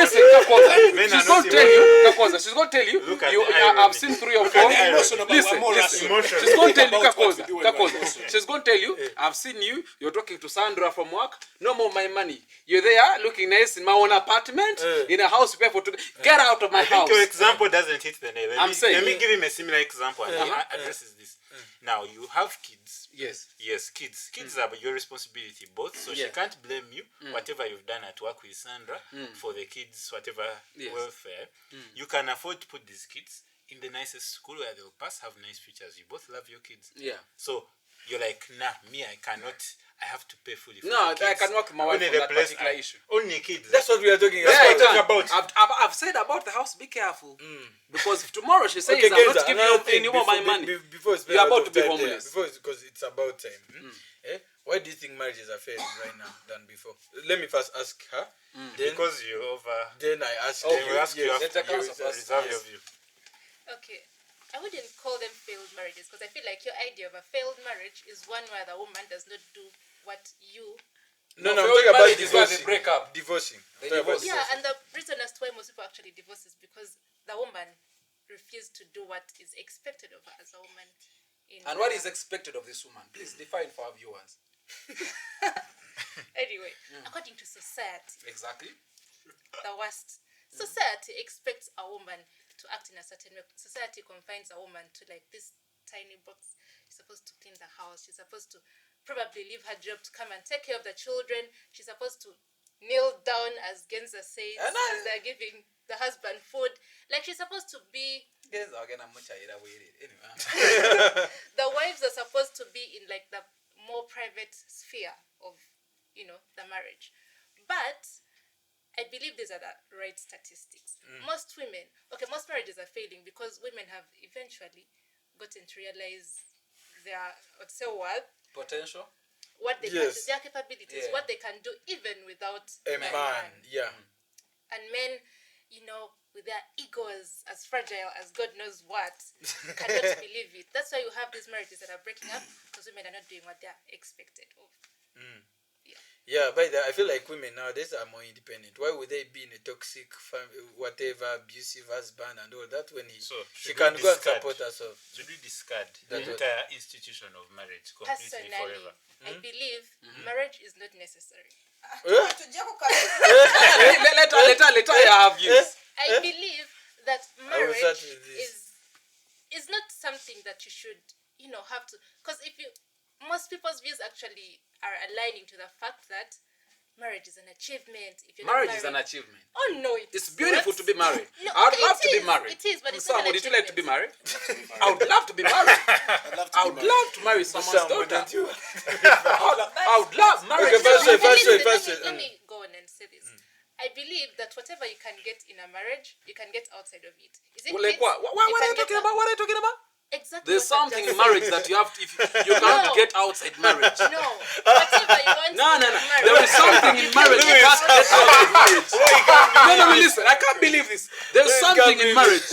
Men she's are going not to tell you. Kakoza, she's going to tell you. Look at You, the irony. I've seen 3 or 4. Emotional, but Listen, we're more listen. rational. She's going to tell you, About what Kakoza. to do when we're Kakoza. emotional. She's going to tell you, I've seen you. You're talking to Sandra from work. No more my money. You're there looking nice in my own apartment, in a house you pay for. Get out of my I think house. your example doesn't hit the nail. I'm saying- Let me give him a similar example and he addresses this. Now, you have kids. Yes. Yes, kids. Kids are your responsibility both, so she Yeah. can't blame you, whatever you've done at work with Sandra, for the kids, whatever Yes. welfare. You can afford to put these kids in the nicest school where they'll pass, have nice futures. You both love your kids. Yeah. So you're like, nah, me, I cannot, I have to pay fully for No, the I kids. can work with my wife Only on the that place particular issue. Only kids. That's what we are talking Yeah, about. I can. about. I've said about the house, be careful. Because if tomorrow she says, Okay, I'm guys, not giving another you thing any more my money. Before it's You're about to be homeless. Because it's about time. Why do you think marriages are failing right now than before? Let me first ask her. Then, Because you over. then I ask They you. will ask you Yes. after Let her you answer first. reserve Yes. your view. Okay, I wouldn't call them failed marriages because I feel like your idea of a failed marriage is one where the woman does not do what you. No, No, I'm failed talking about marriage is where they divorcing. break up. Divorcing. They I'm talking about divorce. Yeah, and the reason as to why most people actually divorce is because the woman refused to do what is expected of her as a woman. And what is expected of this woman? Please define for our viewers. Anyway, according to society, Exactly. the worst. Society expects a woman to act in a certain way. Society confines a woman to like this tiny box. She's supposed to clean the house. She's supposed to probably leave her job to come and take care of the children. She's supposed to kneel down, as Genza says, And I- as they're giving the husband food. Like she's supposed to be. Yes, again, I'm much either way. Anyway. The wives are supposed to be in like the more private sphere of, the marriage. But I believe these are the right statistics. Most marriages are failing because women have eventually gotten to realize their worth, Potential. what they Yes. can do, their capabilities, Yeah. what they can do even without a man. Yeah. And men, with their egos as fragile as God knows what, cannot believe it. That's why you have these marriages that are breaking up because women are not doing what they are expected of. Yeah, but I feel like women nowadays are more independent. Why would they be in a toxic, abusive husband and all that when So, she should can we go and discard? support herself? Should we discard That's the entire institution of marriage completely Personally, forever? I believe marriage is not necessary. Let her have views. I believe that marriage start with this. is not something that you should, have to. Because most people's views actually are aligning to the fact that marriage is an achievement. If you're Marriage not is an married, achievement. Oh no, It's beautiful to be married. No, I would okay, love it to be is, married. it is, but it's not Sam, an would you like to be married? achievement. I would love to be married. I would love to marry someone's Sam, why daughter. don't you? I would love marriage. Okay, first Listen, wait. let me go on and say this. I believe that whatever you can get in a marriage, you can get outside of it. Is it Well, like kids? what? What are you talking about? What are you talking about? Exactly. There's what I've something just in marriage said. that you have to, if you can't No. get outside marriage. No, whatever you want. No. in a marriage, There is something in marriage you can't get outside marriage. No, listen. I can't believe this. There's something in marriage.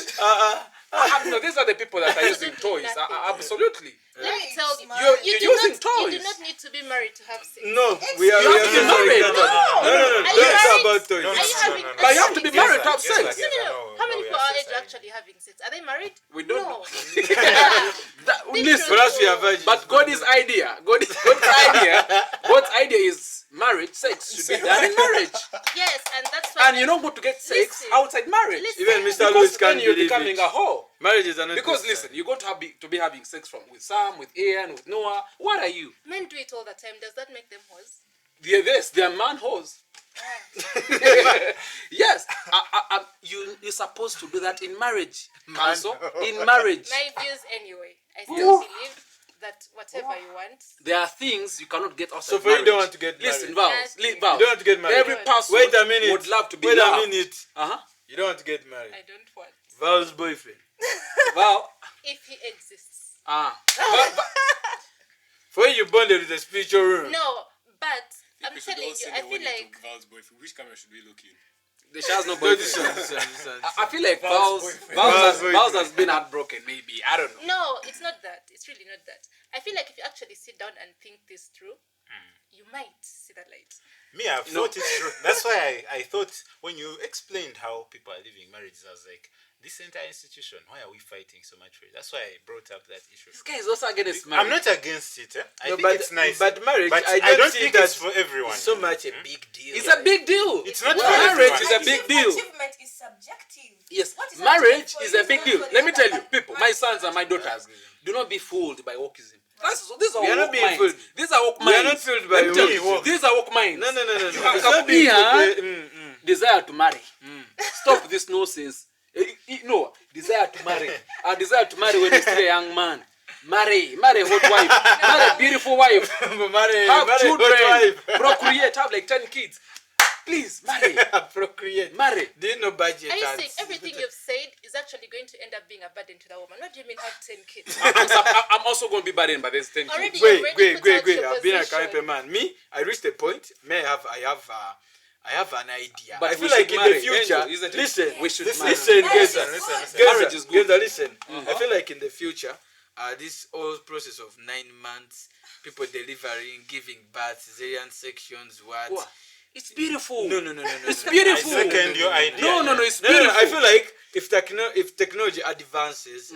No, these are the people that are using toys. Absolutely. Let me tell you, You're do using not, you toys. do not need to be married to have sex. No, we are You have to be married. No. Are you Don't talk married? about toys. Are you having? But you have to be married to have Yes, sex. yes, No. How many we people are our age society. are actually having sex? Are they married? We don't No. know. Listen, For us, we are virgins. but God's idea is marriage, sex should be done in marriage. Yes, and that's why. And you're not going to get sex Listen. outside marriage. Listen. Even Mr. Because Lewis then can't you're believe becoming it. a whore. Marriages are not Because necessary. listen, you're going to be having sex with Sam, with Ian, with Noah. What are you? Men do it all the time. Does that make them hoes? They're man whores. Yes, you're supposed to do that in marriage. Also, in marriage. My views, anyway. I still believe that whatever you want. There are things you cannot get outside So for you, you don't want to get married. Listen, Vals. Yes. Vals. You don't want to get married. Every person Wait a minute. would love to be Wait loved. a minute. You don't want to get married. I don't want. Val's boyfriend. Val. If he exists. But For you bonded with the spiritual room. No, but I'm We should telling all you, send I a feel wedding like to Val's boyfriend. Which camera should we look in? she has no No, boyfriend. this one. I feel like Val's Vals has been heartbroken. Maybe I don't know. no, it's not that. It's really not that. I feel like if you actually sit down and think this through, you might see that light. Me, I've thought it through. That's why I thought when you explained how people are living marriages, I was like, this entire institution, why are we fighting so much for it? That's why I brought up that issue. This guy is also against marriage. I'm not against it. I No, think but- it's nice. but marriage, but I I don't don't see think that it's for everyone. So much a big deal. It's a big deal. It's not Well, for marriage everyone. is a big deal. Achievement is subjective. Yes, What is marriage achieved for is you a big not deal. for the Let me other, tell you, but people, my marriage sons and my is daughters, do not be fooled by wokeism. These are We are not woke being minds. fooled. These are woke We minds. are not fooled by Let me tell woke. you, these are woke minds. No. It's have not being here desire to marry. Stop this nonsense. No, desire to marry. I desire to marry when you're still a young man. Marry a hot wife. Marry a beautiful wife. Have children. Procreate. Have like 10 kids. Please, marry. Procreate. Marry. Do you know budget? Are you and- saying everything you've said is actually going to end up being a burden to the woman? What do you mean have 10 kids? I'm also going to be burdened by this 10 kids. Already, Wait. you've already put out your I've been a position. Caribbean man. Me, I reached a point. I have an idea. But I we feel like should in marry, the future, Angel, isn't it? listen, We should listen, marry. listen, Marriage Geza, is listen, good. Marriage is good. Geza, listen. I feel like in the future, this whole process of 9 months, people delivering, giving birth, cesarean sections, What? It's beautiful. No. It's no. beautiful. I second your idea. No, it's No, beautiful. I feel like if technology advances,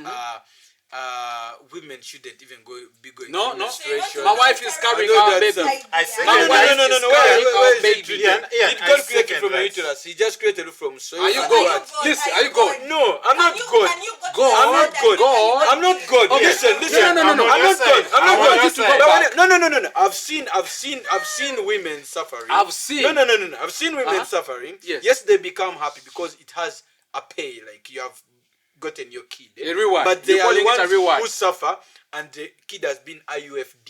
women shouldn't even be going No, through no. menstruation. My wife is carrying I know our that's baby. a- I My second wife that. is no. carrying Where our is it baby. treated? Ian, It I God created second from a that. uterus. He just created it from soil. Are you and God? what? Listen, are you God? No, I'm not God. God. I'm not God. I'm not God. Okay. Listen. No. I'm not God. I'm not I want God. you to go back. No. I've seen women suffering. I've seen. No. I've seen women suffering. Yes. They become happy because it has a pay. Like you have gotten your kid. A reward. But they You're are the calling it a ones reward. who suffer, and the kid has been IUFD.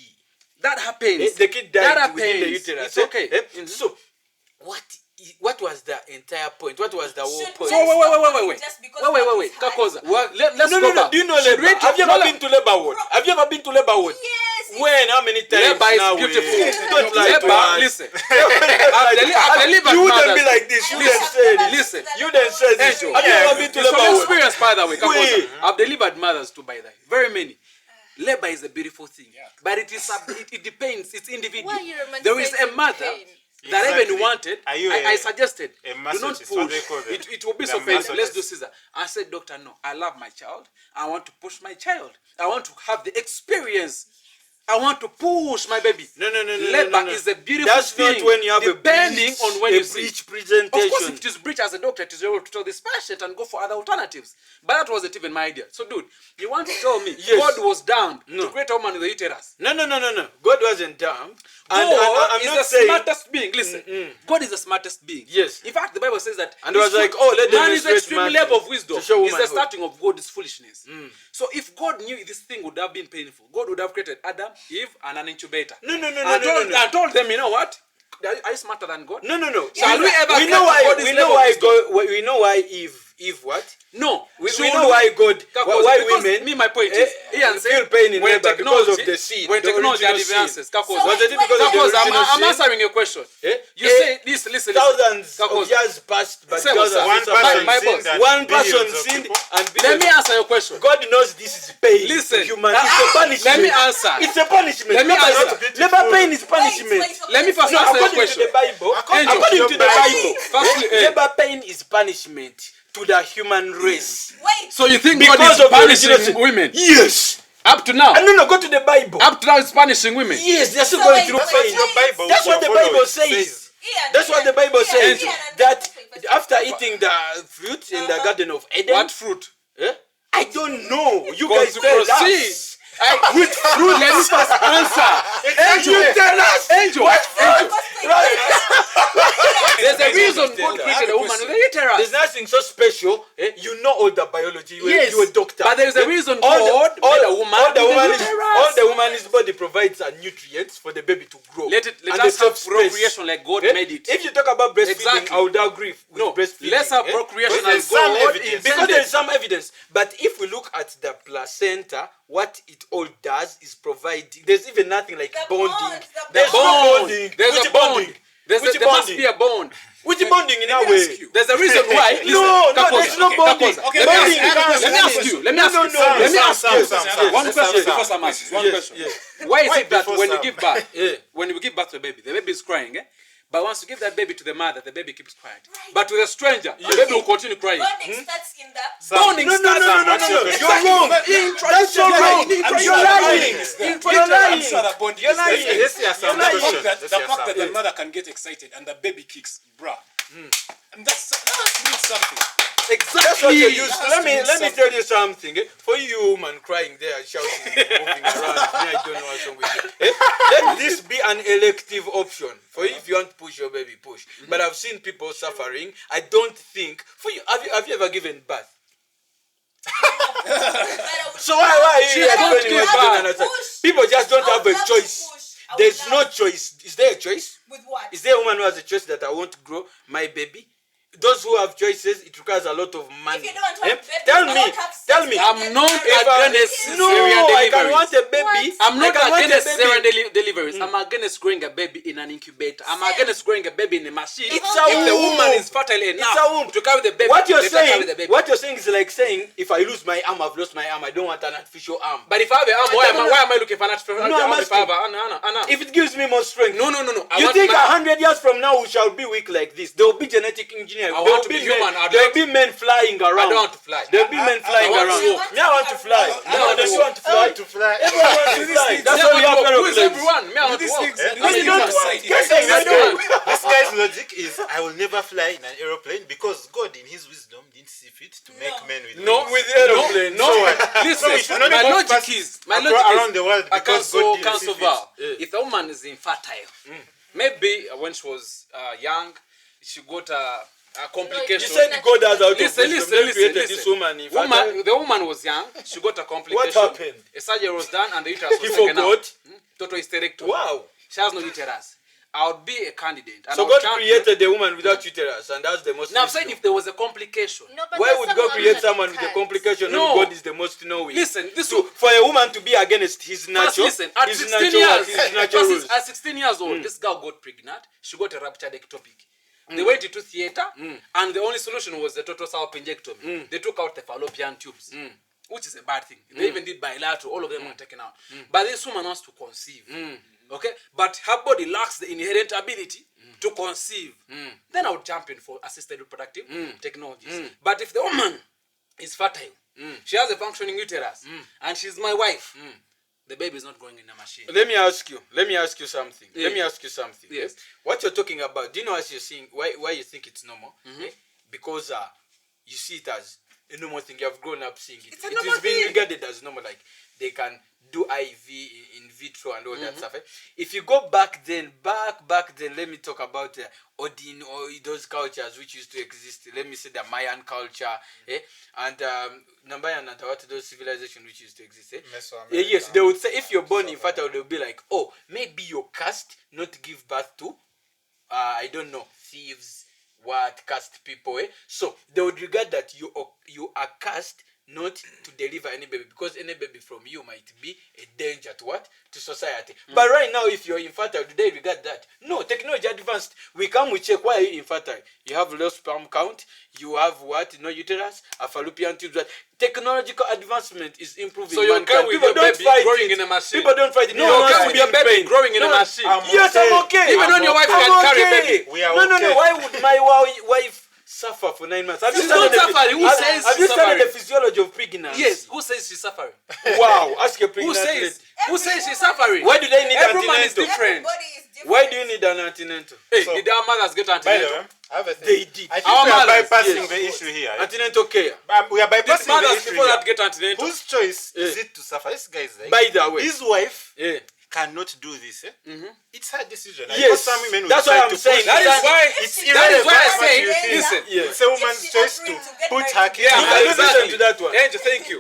That happens. The kid That died within the happens. uterus. It's okay. Mhm. So, what was the entire point? What was the whole point? So wait. Kakoza. Let's No. go back. Do you know Should labor? we Have you ever been to labor ward? Have you ever been to labor ward? Yes. When? How many times? Labor is now? beautiful. Don't lie to Labor, us. listen. I've delivered you wouldn't mothers. be like this. You Listen, didn't say this. listen. You didn't say this. Angel. Have you ever been to It's labor from ward? experience, by the way, Kakoza. Wait. I've delivered mothers too, by the way. Very many. Labor is a beautiful thing, but it depends. It's individual. Why are you There is a romanticizing mother pain? that I even Exactly. wanted. Are you I suggested, a do not masochist? What do they push. call them? It will be They're so painful. Let's do masochists. Caesar. I said, doctor, no, I love my child. I want to push my child. I want to have the experience. I want to push my baby. No. Labor is a beautiful That's thing. not when you have depending a breach, on when a you see. breach Of course, presentation. if it is breach as a doctor, it is able to tell this patient and go for other alternatives. But that wasn't even my idea. So, dude, you want to tell me Yes. God was damned No. to create a woman in the uterus? No. God wasn't dumb. And God I'm is not the saying. smartest being. Listen, God is the smartest being. Yes. In fact, the Bible says that. And it was like, oh, let them man is the menstruate extreme man level of wisdom. to show Is the womanhood. starting of God's foolishness. So if God knew this thing would have been painful, God would have created Adam, Eve, and an incubator. No. I told them, you know what? Are you smarter than God? No. Shall we ever We get know to why. God's We level know of why wisdom? God. We know why Eve what? No. We Should know why God. Because Why women? My point is, Ian feel said, pain in when labor because of technology- the seed. When the technology original seed. advances, Kakoza. So Was it wait, because of the Kakoza, original I'm seed? answering your question. You say, listen. Thousands of Kakoza. years passed, but Say God what's has up. One been person suffering. my sinned boss. and One person billions of sinned people. and Let me answer your question. God knows this is pain. Listen. to human. It's a punishment. Let me answer. It's a punishment. Let me Labor answer. is- Labor pain is punishment. Let me first No, answer your according to question. the Bible, Angel, according your to the Bible. Bible, Firstly, labor pain is punishment to the human race. Wait. So you think Because God is of the original punishing sin. women? Yes. Up to now. No, go to the Bible. Up to now, it's punishing women. Yes, they're still So going wait, through wait, pain. wait. Bible That's what the follow Bible it. says. Ian, That's what the Bible Ian, says. Ian, That wait. after eating the fruit in the Garden of Eden, What fruit? I don't know. You God guys to tell proceed. us. Which fruit? Let me first answer. And you tell us. Angel. What fruit? Right. There's a reason God created a woman with a uterus. There's nothing so special. You know all the biology. Yes, You're a doctor. but there's a reason all God made a woman with a uterus. all the woman's body provides are nutrients for the baby to grow. Let And us the have space. procreation like God made it. If you talk about breastfeeding, Exactly. I would agree with No, breastfeeding. let's have procreation Because as there's some God evidence. Because intended. there's some evidence. But if we look at the placenta, what it all does is provide. There's even nothing like The bonding. bonds, the There's no Bond. bonding. There's Which a bond. bonding? There Which must bonding? be a bond. Which bonding in our Let me ask way? you. There's a reason why. Listen, No, Kapoza, there's no bonding. Okay, Bonding let me ask- Let me ask you. Let me ask No, you. no, no. Let me ask you. Sam. One question Sam. before Sam asks. One Yes, question. yes. Why is Why it that before when you Sam? give birth, Yeah. when you give birth to a baby, the baby is crying, but once you give that baby to the mother, the baby keeps quiet. But with a stranger, the baby will continue crying. Bonding starts in the. Bonding No, starts. what's your question? You're wrong. That's so wrong. I'm You're sure lying. I'm lying. sure that bonding You're is lying. different. Let's hear some The fact questions. that, Let's the hear fact some. that the mother can get excited and the baby kicks, bruh. And that means something. That's what you're Exactly. used to. That Let me means something. tell you something. For you woman crying there, shouting, moving around, me, I don't know what's wrong with you. Let this be an elective option. For you, if you want to push your baby, push. But I've seen people suffering. I don't think. For you, have you ever given birth? So why are you She don't explaining give what's going on birth. outside? People just don't have a choice. There's no choice. Is there a choice? With what? Is there a woman who has a choice that I want to grow my baby? Those who have choices, it requires a lot of money. If you don't have babies, Tell you me, don't have sex, tell me. you I'm get not married. against No, cesarean I can deliveries. want a baby. I'm not I can want a against baby. cesarean deliveries. I'm against growing a baby in an incubator. I'm Same. against growing a baby in a machine. It's if a the womb. woman is fertile It's a enough womb. to carry the baby, What you're let her carry saying, the baby. what you're saying is like saying, if I lose my arm, I've lost my arm. I don't want an artificial arm. But if I have an arm, why am I looking for an artificial No, I'm arm if I have asking. an arm? If it gives me more strength. No. I You want think my- 100 years from now we shall be weak like this? There will be genetic engineering. I There want will to be human. There will be men flying around. I don't want to fly. There will be men flying want to around. walk. Me, I want to fly. I want Don't to you walk. want to I fly? want to fly. Everyone wants to fly. That's why we have Who is aeroplanes. everyone? Me, I want to These walk. things- I'm these a things human. are side- Yes, That's I know. good. This guy's logic is I will never fly in an aeroplane because God in his wisdom didn't see fit to make men with No, wings. With aeroplanes. No, So what? listen. So we should not my move logic past is my across- logic around is the world I because God didn't cancel see Val. fit. If a woman is infertile, maybe when she was young, she got a You complication. said God has out of Listen, wisdom listen, then listen, created listen. this woman. In fact, The woman was young. She got a complication. What happened? A surgery was done and the uterus He was taken forgot? out. Total hysterectomy. wow. She has no uterus. I would be a candidate. And So I would God champion- created the woman without uterus, and that's the most. Now I'm saying wisdom. if there was a complication. No, but Why there's would some God women create that someone it with a can't. complication No. when God is the most knowing? Listen, this So for a woman to be against his First, nature, listen, at his 16 natural, years, his natural rules. at 16 years old, this girl got pregnant. She got a ruptured ectopic. They went into theater, and the only solution was the total salpingectomy. They took out the fallopian tubes, which is a bad thing. They even did bilateral; all of them were taken out. But this woman wants to conceive. Okay, but her body lacks the inherent ability to conceive. Then I would champion for assisted reproductive technologies. But if the woman is fertile, she has a functioning uterus, and she's my wife, the baby is not growing in a machine. Let me ask you something. Yeah. Let me ask you something. Yes. What you're talking about, do you know as you're saying why you think it's normal? Because you see it as a normal thing. You have grown up seeing it. It's a It normal is being thing. regarded as normal. Like they can do IV in vitro and all that stuff. If you go back then, let me talk about Odin or those cultures which used to exist. Let me say the Mayan culture, and Nambayan and what those civilizations which used to exist. Mesoamerica. Yes, they would say if you're born infertile, they'll be like, oh, maybe you're cast not to give birth to, I don't know, thieves, what cast people. So they would regard that you are cast not to deliver any baby because any baby from you might be a danger to what? To society. But right now, if you're infertile, do they regard that? No, technology advanced. We check why are you infertile. You have low sperm count. You have what? No uterus, a fallopian tube. Technological advancement is improving. So you're okay mankind. with People your don't baby fight growing it. in a machine? People don't fight it. You're No one okay wants with to your be in baby pain. growing in a No. machine? Yes, I'm okay. Even when your wife I'm can carry a okay. baby. We are No. okay. Why would my wife suffer for 9 months? Have you She's not studied suffering. Who says have she's you studied suffering? the physiology of pregnancy? Yes. Who says she's suffering? Wow. Ask a Who pregnant says? lady. Who says she's suffering? Why do they need Every man is antenatal? different. Everybody is different. Why do you need an antenatal? Hey, So- did our mothers get By the antenatal? way, I have a thing. They did. I think Our we are mothers, bypassing yes. the issue here. Antenatal care. We are Did bypassing the mothers issue before here. that get antenatal? Whose choice is Yeah. it to suffer? This guy is like, By the way. his wife Yeah. cannot do this, it's her decision. I know Yes, some women will that's try what I'm to saying. push That it. is why. It's That is why I irrelevant what say, you think. listen. It's a woman's If she choice to agreed to get put married her to kids. Yeah, You cannot exactly. listen to that one. Angel, thank you.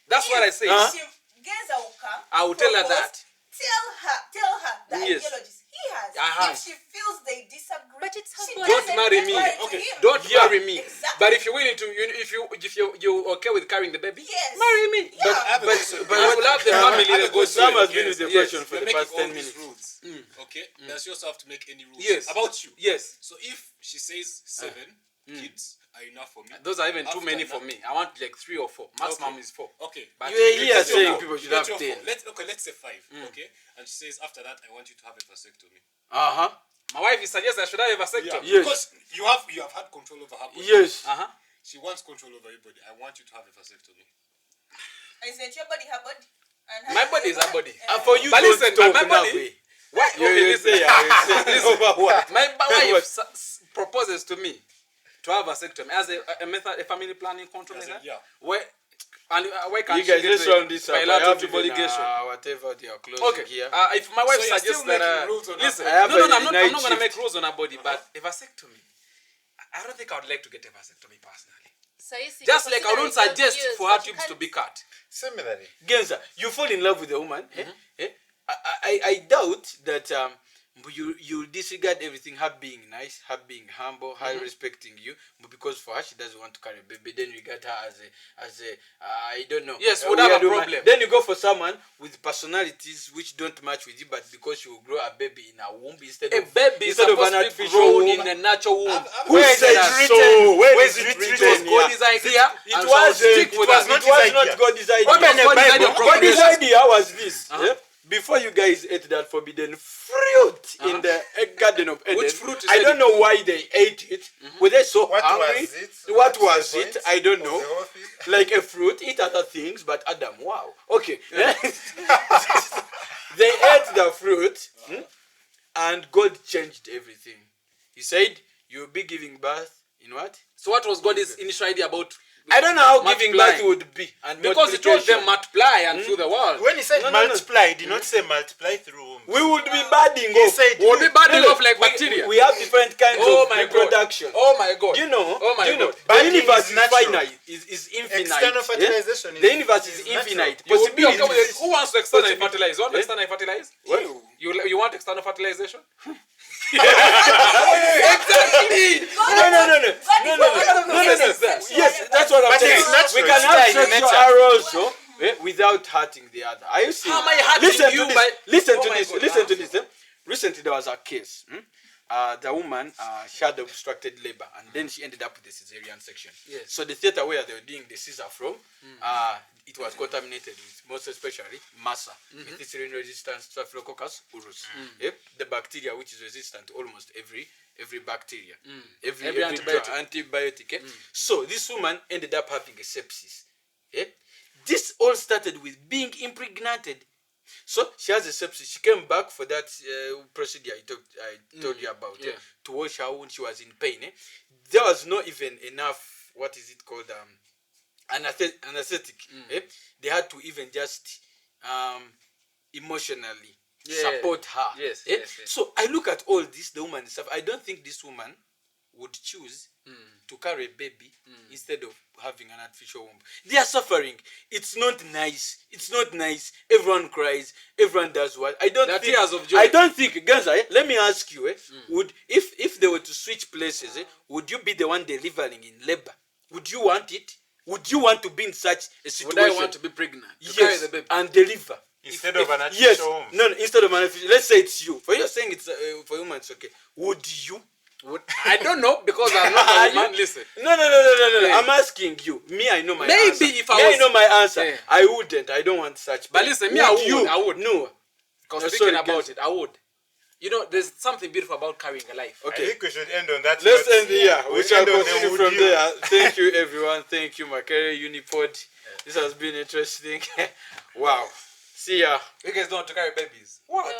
That's what I say. Geza will come. I will tell her propose, that. Tell her the Yes. ideologies he has. I have. If she feels they disagree, But it's her she body. Don't doesn't marry get me. married to Okay. him. Don't marry me. Exactly. But if you're willing to, if you okay with carrying the baby, Yes. marry me. Yeah. I have a question. but I what- will have the family that goes Sam through has it. been with the Yes. question for You're the making past all 10 these minutes. rules. Okay? Does she also have to make any rules Yes. about you? Yes. So if she says 7 kids are enough for me. Those are even too after many that- for me. I want like 3 or 4. Maximum Okay. is 4. Okay. But You were here Let's saying go. people should Let's have go 10. for- let's say 5. Okay? And she says after that I want you to have a vasectomy. Uh-huh. my wife is suggests I should have a vasectomy. Yes. Because you have had control over her body. Yes. Uh-huh. She wants control over your body. I want you to have a vasectomy. Is it your body, her body? And My body is her body. And for you But to listen, talk my now, body- way. Why? You Okay, listen. say, listen. Over what? My wife What? proposes to me to have a vasectomy as a method, a family planning control As a- method. yeah. Why can't You she guys get just the round this up. I bilateral have even, obligation? whatever they are closing Okay. here. If my wife So you're suggests still that, making rules on her listen, body. I have no, a I'm not night going to make shift. rules on her body, but a vasectomy, I don't think I would like to get a vasectomy personally. So you see, Just like I don't considering suggest your views, for her but you tubes to can't- be cut. Similarly, Genza, you fall in love with a woman. I doubt that you disregard everything, her being nice, her being humble, her respecting you, but because for her she doesn't want to carry a baby, then you regard her as a I don't know. Yes, would have a weird woman. problem. Then you go for someone with personalities which don't match with you, but because she will grow a baby in a womb instead A of baby is instead of supposed an to be artificial grown womb. in a natural womb. Who Where is said it that? written? So Where where is is it it written? It was written? God's idea. It and was so stick with that. not it was his not idea. God's idea. What was God's idea of God's procreation? idea was this. Before you guys ate that forbidden fruit in the Garden of Eden, Which fruit you I said don't it know why they ate it. Were they so what hungry? was it? What What's was the it? point I don't of know. the whole thing? Like a fruit, eat other things, but Adam, wow. Okay. They ate the fruit, and God changed everything. He said, you'll be giving birth in what? So what was God's initial idea about? I don't know how giving birth multiplying? would be. And Because he told them multiplication. multiply and fill the world. When he said No, no, no. multiply, he did not say multiply through womb. We would be budding He off. said We'll be budding No, no, off like we- bacteria. We have different kinds Oh of my God. reproduction. Oh my God. You know, Oh my you know, God. the Budding universe is is natural. finite, is infinite. External yeah? fertilization The is- universe is is natural. infinite. You would be okay with it. Possibilities. Who wants to externally fertilize? You want to Eh? externally fertilize? What? You want external fertilization? Exactly. No. Yes, that's what I'm But saying. it's natural, We can it's have there in sexual nature. arousal without hurting the other. Are you seeing? How am I hurting Listen you to this. by- Listen Oh to my this. God. Listen to this. Recently, there was a case. The woman she had obstructed labor, and then she ended up with the cesarean section. Yes. So the theater where they were doing the Caesar from, it was contaminated with, most especially, MRSA, methicillin-resistant Staphylococcus aureus. The bacteria which is resistant to almost every bacteria, every antibiotic. So this woman ended up having a sepsis. This all started with being impregnated. So she has a sepsis. She came back for that procedure I told you about to wash her wound. She was in pain. There was not even enough. What is it called? Anesthetic. They had to even just emotionally support her. Yes. So I look at all this, the woman stuff. I don't think this woman would choose to carry a baby instead of having an artificial womb. They are suffering. It's not nice. It's not nice. Everyone cries. Everyone does what? I don't There are think. tears of joy. I don't think, Ganza. Let me ask you. Would if they were to switch places, would you be the one delivering in labor? Would you want it? Would you want to be in such a Would situation? I want to be pregnant? To carry Yes, the baby? and deliver. Instead of an Yes, artificial womb. no, instead of an artificial. Let's say it's you. For you saying it's for women, it's okay. Would you? I don't know because I'm not Are a you- woman. Listen. No. Yeah. I'm asking you. Me, I know my Maybe answer. if I Me, was- I know my answer. Yeah. I wouldn't. I don't want such. But listen, me, I would. You? I would. No. Because No, speaking sorry, about guys. it, I would. You know, there's something beautiful about carrying a life. I Okay. think we should end on that. Let's note. end here. We We'll shall end on the continue would from you. there. Thank you, everyone. Thank you, Makere Unipod. This has been interesting. Wow. See ya. You guys don't want to carry babies. What? No.